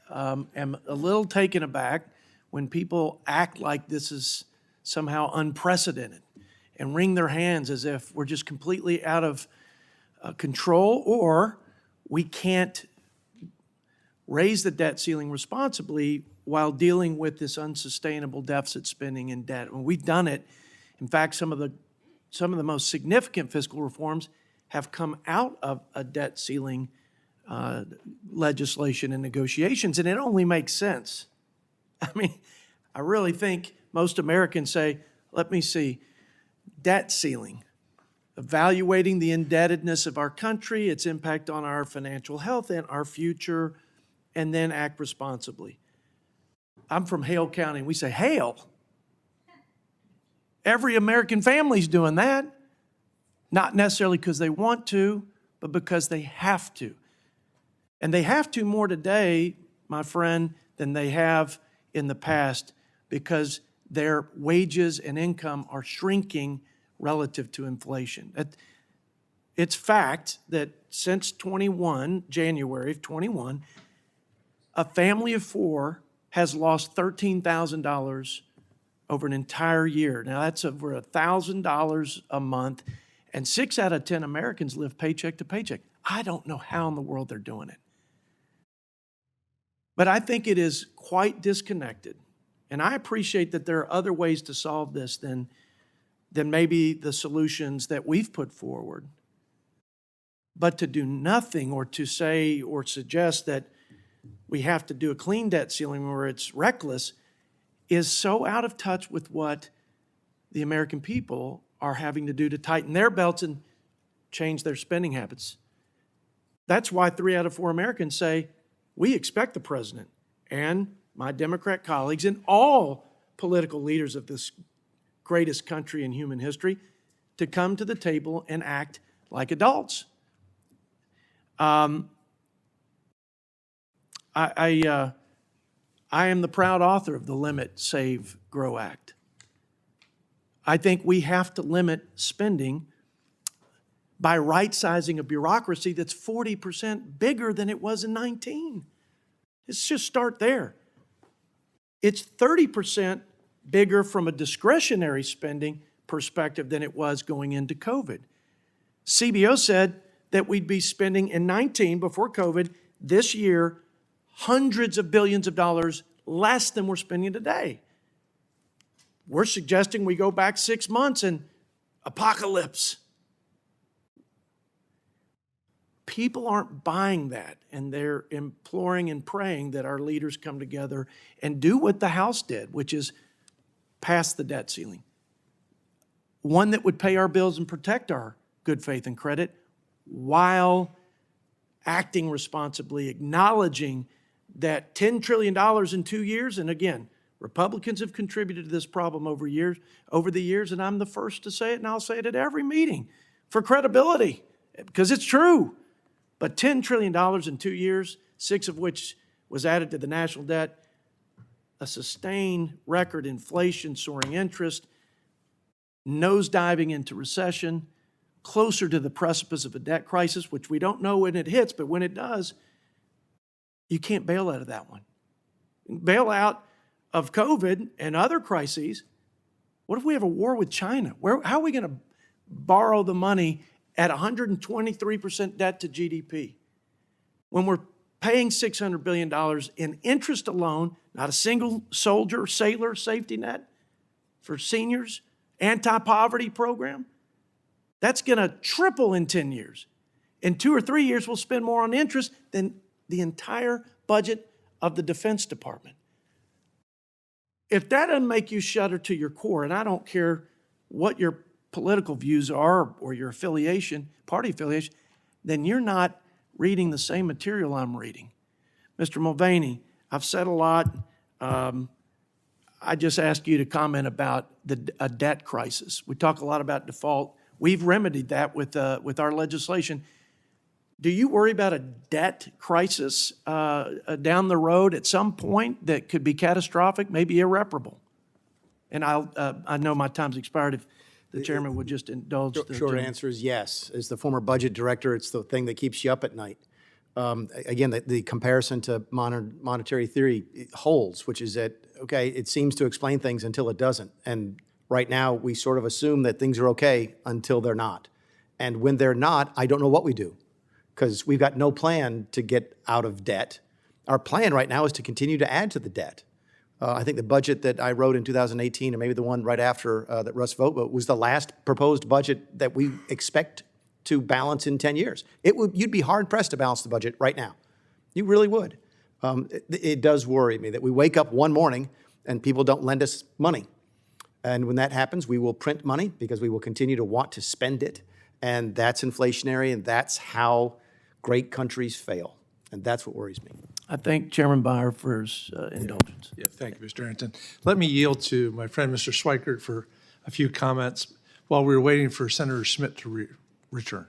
am a little taken aback when people act like this is somehow unprecedented and wring their hands as if we're just completely out of control, or we can't raise the debt ceiling responsibly while dealing with this unsustainable deficit spending and debt. And we've done it. In fact, some of the most significant fiscal reforms have come out of a debt ceiling legislation and negotiations, and it only makes sense. I mean, I really think most Americans say, let me see, debt ceiling, evaluating the indebtedness of our country, its impact on our financial health and our future, and then act responsibly. I'm from Hale County, and we say, Hale. Every American family's doing that, not necessarily because they want to, but because they have to. And they have to more today, my friend, than they have in the past, because their wages and income are shrinking relative to inflation. It's fact that since January of 21, a family of four has lost $13,000 over an entire year. Now, that's over $1,000 a month, and 6 out of 10 Americans live paycheck to paycheck. I don't know how in the world they're doing it. But I think it is quite disconnected. And I appreciate that there are other ways to solve this than maybe the solutions that we've put forward. But to do nothing, or to say or suggest that we have to do a clean debt ceiling where it's reckless, is so out of touch with what the American people are having to do to tighten their belts and change their spending habits. That's why 3 out of 4 Americans say, we expect the president and my Democrat colleagues and all political leaders of this greatest country in human history to come to the table and act like adults. I am the proud author of the Limit, Save, Grow Act. I think we have to limit spending by right-sizing a bureaucracy that's 40% bigger than it was in 19. Let's just start there. It's 30% bigger from a discretionary spending perspective than it was going into COVID. CBO said that we'd be spending in 19, before COVID, this year, hundreds of billions of dollars less than we're spending today. We're suggesting we go back 6 months and apocalypse. People aren't buying that, and they're imploring and praying that our leaders come together and do what the House did, which is pass the debt ceiling. One that would pay our bills and protect our good faith and credit while acting responsibly, acknowledging that $10 trillion in 2 years, and again, Republicans have contributed to this problem over the years, and I'm the first to say it, and I'll say it at every meeting. for credibility, because it's true. But $10 trillion in 2 years, 6 of which was added to the national debt, a sustained record inflation, soaring interest, nosediving into recession, closer to the precipice of a debt crisis, which we don't know when it hits, but when it does, you can't bail out of that one. Bail out of COVID and other crises. What if we have a war with China? How are we going to borrow the money at 123% debt to GDP when we're paying $600 billion in interest alone, not a single soldier, sailor safety net for seniors, anti-poverty program? That's going to triple in 10 years. In 2 or 3 years, we'll spend more on interest than the entire budget of the Defense Department. If that doesn't make you shudder to your core, and I don't care what your political views are or your affiliation, party affiliation, then you're not reading the same material I'm reading. Mr. Mulvaney, I've said a lot. I just ask you to comment about a debt crisis. We talk a lot about default. We've remedied that with our legislation. Do you worry about a debt crisis down the road at some point that could be catastrophic, maybe irreparable? And I know my time's expired. If the chairman would just indulge. Short answer is yes. As the former budget director, it's the thing that keeps you up at night. Again, the comparison to monetary theory holds, which is that, okay, it seems to explain things until it doesn't. And right now, we sort of assume that things are okay until they're not. And when they're not, I don't know what we do, because we've got no plan to get out of debt. Our plan right now is to continue to add to the debt. I think the budget that I wrote in 2018, or maybe the one right after that Russ voted, was the last proposed budget that we expect to balance in 10 years. You'd be hard-pressed to balance the budget right now. You really would. It does worry me that we wake up one morning and people don't lend us money. And when that happens, we will print money because we will continue to want to spend it. And that's inflationary, and that's how great countries fail. And that's what worries me. I thank Chairman Byer for his indulgence. Yeah, thank you, Mr. Arrington. Let me yield to my friend, Mr. Schweikert, for a few comments while we're waiting for Senator Schmidt to return.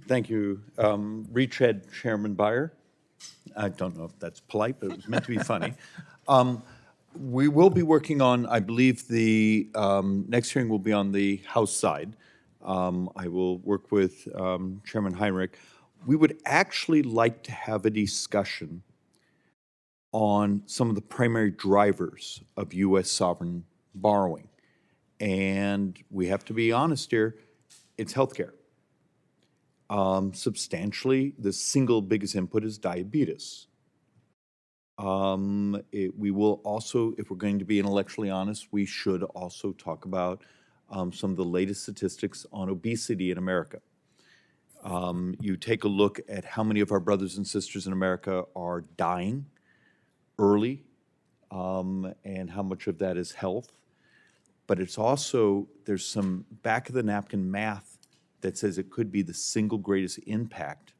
Thank you. Retread Chairman Byer. I don't know if that's polite, but it was meant to be funny. We will be working on, I believe the next hearing will be on the House side. I will work with Chairman Heinrich. We would actually like to have a discussion on some of the primary drivers of U.S. sovereign borrowing. And we have to be honest here, it's healthcare. Substantially, the single biggest input is diabetes. We will also, if we're going to be intellectually honest, we should also talk about some of the latest statistics on obesity in America. You take a look at how many of our brothers and sisters in America are dying early, and how much of that is health. But it's also, there's some back-of-the-napkin math that says it could be the single greatest impact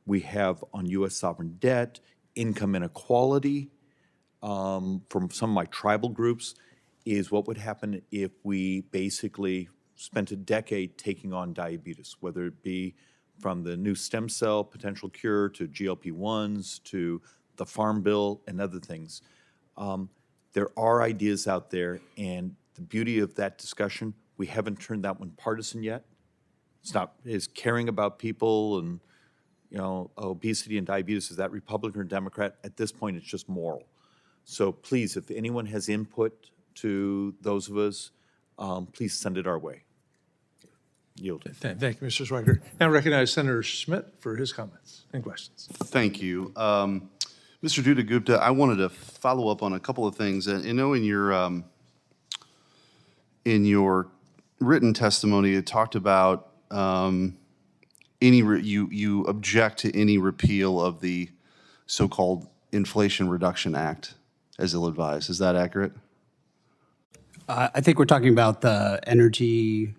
we have on U.S. sovereign debt, income inequality, from some of my tribal groups, is what would happen if we basically spent a decade taking on diabetes, whether it be from the new stem cell potential cure to GLP-1s to the Farm Bill and other things. There are ideas out there, and the beauty of that discussion, we haven't turned that one partisan yet. It's not, is caring about people and, you know, obesity and diabetes, is that Republican or Democrat? At this point, it's just moral. So please, if anyone has input to those of us, please send it our way. Yield. Thank you, Mr. Schweikert. Now recognize Senator Schmidt for his comments and questions. Thank you. Mr. Duda Gupta, I wanted to follow up on a couple of things. And you know, in your written testimony, it talked about you object to any repeal of the so-called Inflation Reduction Act as ill-advised. Is that accurate? I think we're talking about the energy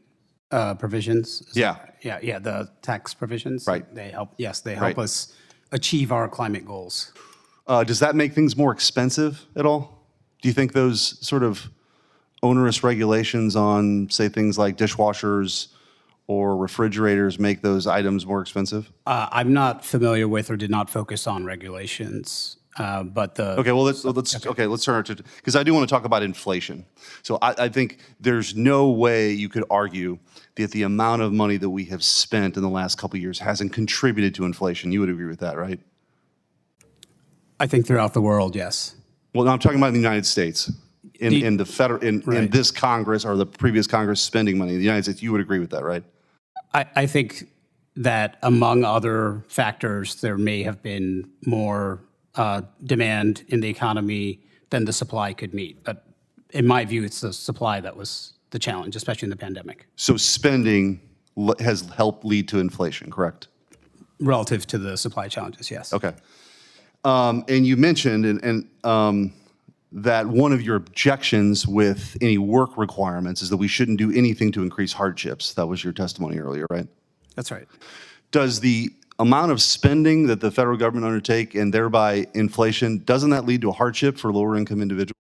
provisions. Yeah. Yeah, the tax provisions. Right. They help, yes, they help us achieve our climate goals. Does that make things more expensive at all? Do you think those sort of onerous regulations on, say, things like dishwashers, or refrigerators make those items more expensive? I'm not familiar with or did not focus on regulations, but the. Okay, well, let's turn to, because I do want to talk about inflation. So I think there's no way you could argue that the amount of money that we have spent in the last couple of years hasn't contributed to inflation. You would agree with that, right? I think throughout the world, yes. Well, no, I'm talking about in the United States. In the federal, in this Congress or the previous Congress spending money in the United States, you would agree with that, right? I think that among other factors, there may have been more demand in the economy than the supply could meet. But in my view, it's the supply that was the challenge, especially in the pandemic. So spending has helped lead to inflation, correct? Relative to the supply challenges, yes. Okay. And you mentioned that one of your objections with any work requirements is that we shouldn't do anything to increase hardships. That was your testimony earlier, right? That's right. Does the amount of spending that the federal government undertake and thereby inflation, doesn't that lead to a hardship for lower income individuals?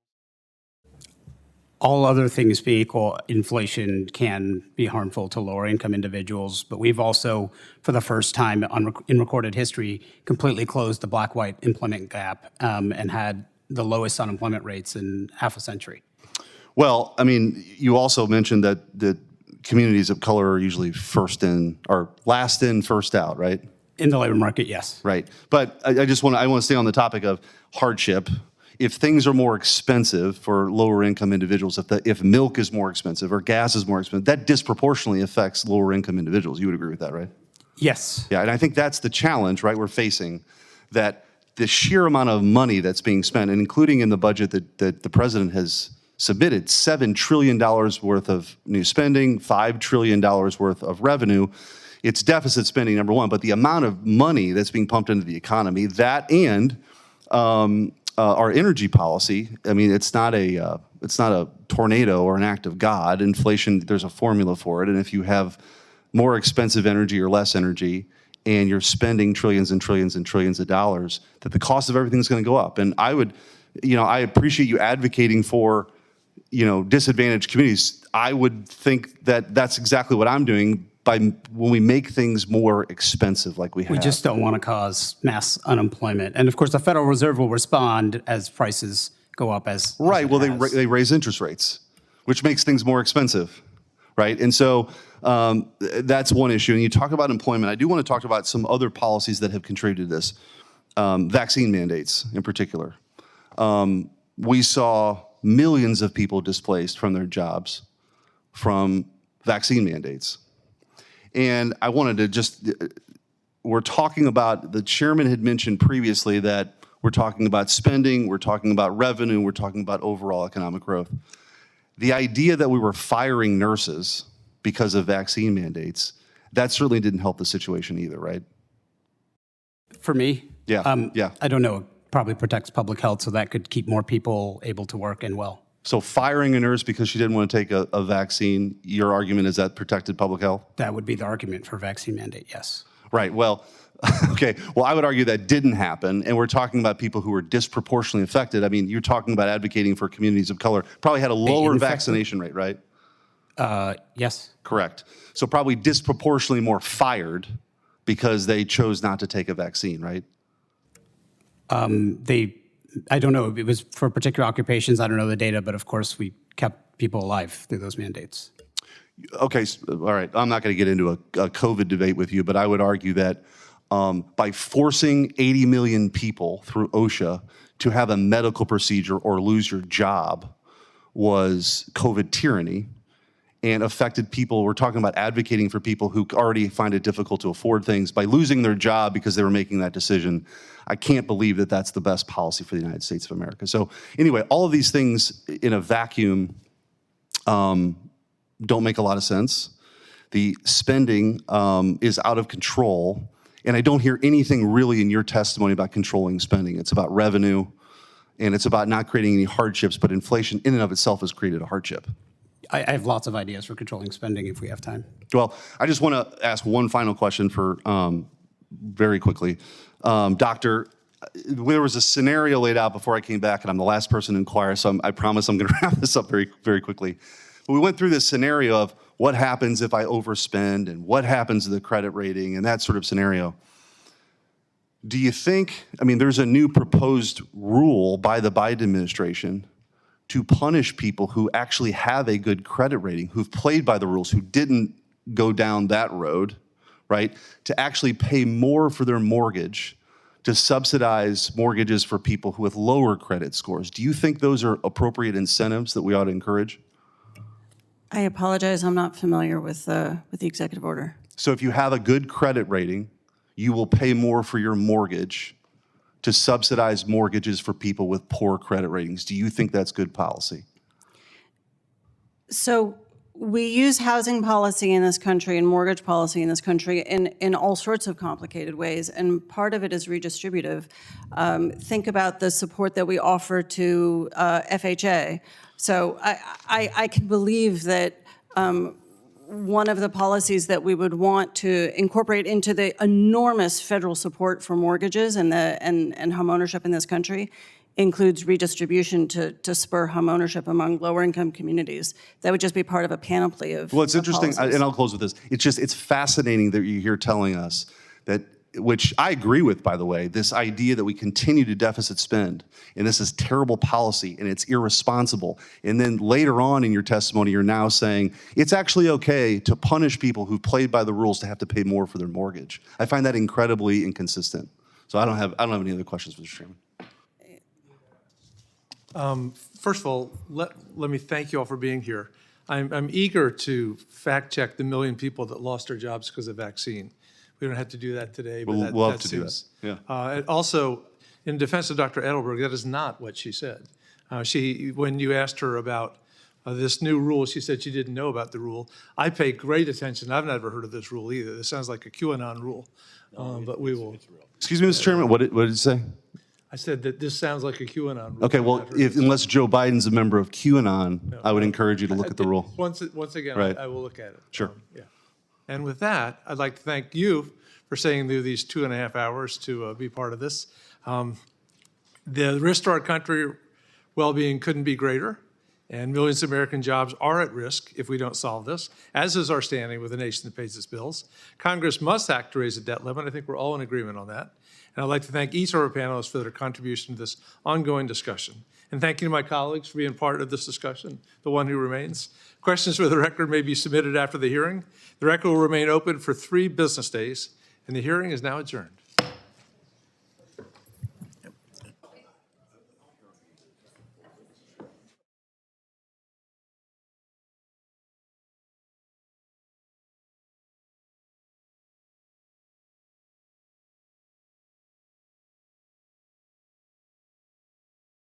All other things being equal, inflation can be harmful to lower income individuals, but we've also, for the first time in recorded history, completely closed the black-white employment gap and had the lowest unemployment rates in half a century. Well, I mean, you also mentioned that communities of color are usually first in, or last in, first out, right? In the labor market, yes. Right. But I want to stay on the topic of hardship. If things are more expensive for lower income individuals, if milk is more expensive or gas is more expensive, that disproportionately affects lower income individuals. You would agree with that, right? Yes. Yeah, and I think that's the challenge, right, we're facing, that the sheer amount of money that's being spent, and including in the budget that the president has submitted, $7 trillion worth of new spending, $5 trillion worth of revenue. It's deficit spending, number one, but the amount of money that's being pumped into the economy, that and our energy policy, I mean, it's not a tornado or an act of God. Inflation, there's a formula for it, and if you have more expensive energy or less energy, and you're spending trillions and trillions and trillions of dollars, that the cost of everything is going to go up. And I appreciate you advocating for, disadvantaged communities. I would think that that's exactly what I'm doing when we make things more expensive like we have. We just don't want to cause mass unemployment. And of course, the Federal Reserve will respond as prices go up as Right, well, they raise interest rates, which makes things more expensive, right? And so that's one issue. And you talk about employment. I do want to talk about some other policies that have contributed to this, vaccine mandates in particular. We saw millions of people displaced from their jobs from vaccine mandates. And I wanted to we're talking about, the chairman had mentioned previously that we're talking about spending, we're talking about revenue, we're talking about overall economic growth. The idea that we were firing nurses because of vaccine mandates, that certainly didn't help the situation either, right? For me? Yeah, yeah. I don't know. It probably protects public health, so that could keep more people able to work and well. So firing a nurse because she didn't want to take a vaccine, your argument is that protected public health? That would be the argument for vaccine mandate, yes. Right, well, okay. Well, I would argue that didn't happen, and we're talking about people who were disproportionately affected. I mean, you're talking about advocating for communities of color, probably had a lower vaccination rate, right? Yes. Correct. So probably disproportionately more fired because they chose not to take a vaccine, right? I don't know. It was for particular occupations. I don't know the data, but of course we kept people alive through those mandates. Okay, all right. I'm not going to get into a COVID debate with you, but I would argue that by forcing 80 million people through OSHA to have a medical procedure or lose your job was COVID tyranny and affected people. We're talking about advocating for people who already find it difficult to afford things by losing their job because they were making that decision. I can't believe that that's the best policy for the United States of America. So anyway, all of these things in a vacuum don't make a lot of sense. The spending is out of control, and I don't hear anything really in your testimony about controlling spending. It's about revenue, and it's about not creating any hardships, but inflation in and of itself has created a hardship. I have lots of ideas for controlling spending if we have time. Well, I just want to ask one final question for very quickly. Doctor, there was a scenario laid out before I came back, and I'm the last person to inquire, so I promise I'm going to wrap this up very, very quickly. But we went through this scenario of what happens if I overspend and what happens to the credit rating and that sort of scenario. Do you think, I mean, there's a new proposed rule by the Biden administration to punish people who actually have a good credit rating, who've played by the rules, who didn't go down that road, right? To actually pay more for their mortgage, to subsidize mortgages for people who have lower credit scores. Do you think those are appropriate incentives that we ought to encourage? I apologize, I'm not familiar with the executive order. So if you have a good credit rating, you will pay more for your mortgage to subsidize mortgages for people with poor credit ratings. Do you think that's good policy? So we use housing policy in this country and mortgage policy in this country in all sorts of complicated ways, and part of it is redistributive. Think about the support that we offer to FHA. So I can believe that one of the policies that we would want to incorporate into the enormous federal support for mortgages and home ownership in this country includes redistribution to spur home ownership among lower income communities. That would just be part of a panoply of Well, it's interesting, policies. and I'll close with this. It's fascinating that you're here telling us that, which I agree with, by the way, this idea that we continue to deficit spend, and this is terrible policy, and it's irresponsible. And then later on in your testimony, you're now saying it's actually okay to punish people who've played by the rules to have to pay more for their mortgage. I find that incredibly inconsistent. So I don't have any other questions, Mr. Chairman. First of all, let me thank you all for being here. I'm eager to fact-check the 1 million people that lost their jobs because of vaccine. We don't have to do that today, but We'll have to do seems. that, And also, in defense of Dr. Edelberg, that is not what she said. When you asked her about this new rule, she said she didn't know about the rule. I pay great attention. I've never heard of this rule either. This sounds like a QAnon rule, but we will. Excuse me, Mr. Chairman, what did it say? I said that this sounds like a QAnon rule. Okay, I've well, not heard of this. unless Joe Biden's a member of QAnon, I would encourage you to look at the rule. Once again, Right. I will look at it. Sure. Yeah. And with that, I'd like to thank you for staying through these 2.5 hours to be part of this. The risk to our country well-being couldn't be greater, and millions of American jobs are at risk if we don't solve this, as is our standing with a nation that pays its bills. Congress must act to raise the debt limit. I think we're all in agreement on that. And I'd like to thank each of our panelists for their contribution to this ongoing discussion. And thank you to my colleagues for being part of this discussion, the one who remains. Questions for the record may be submitted after the hearing. The record will remain open for 3 business days, and the hearing is now adjourned.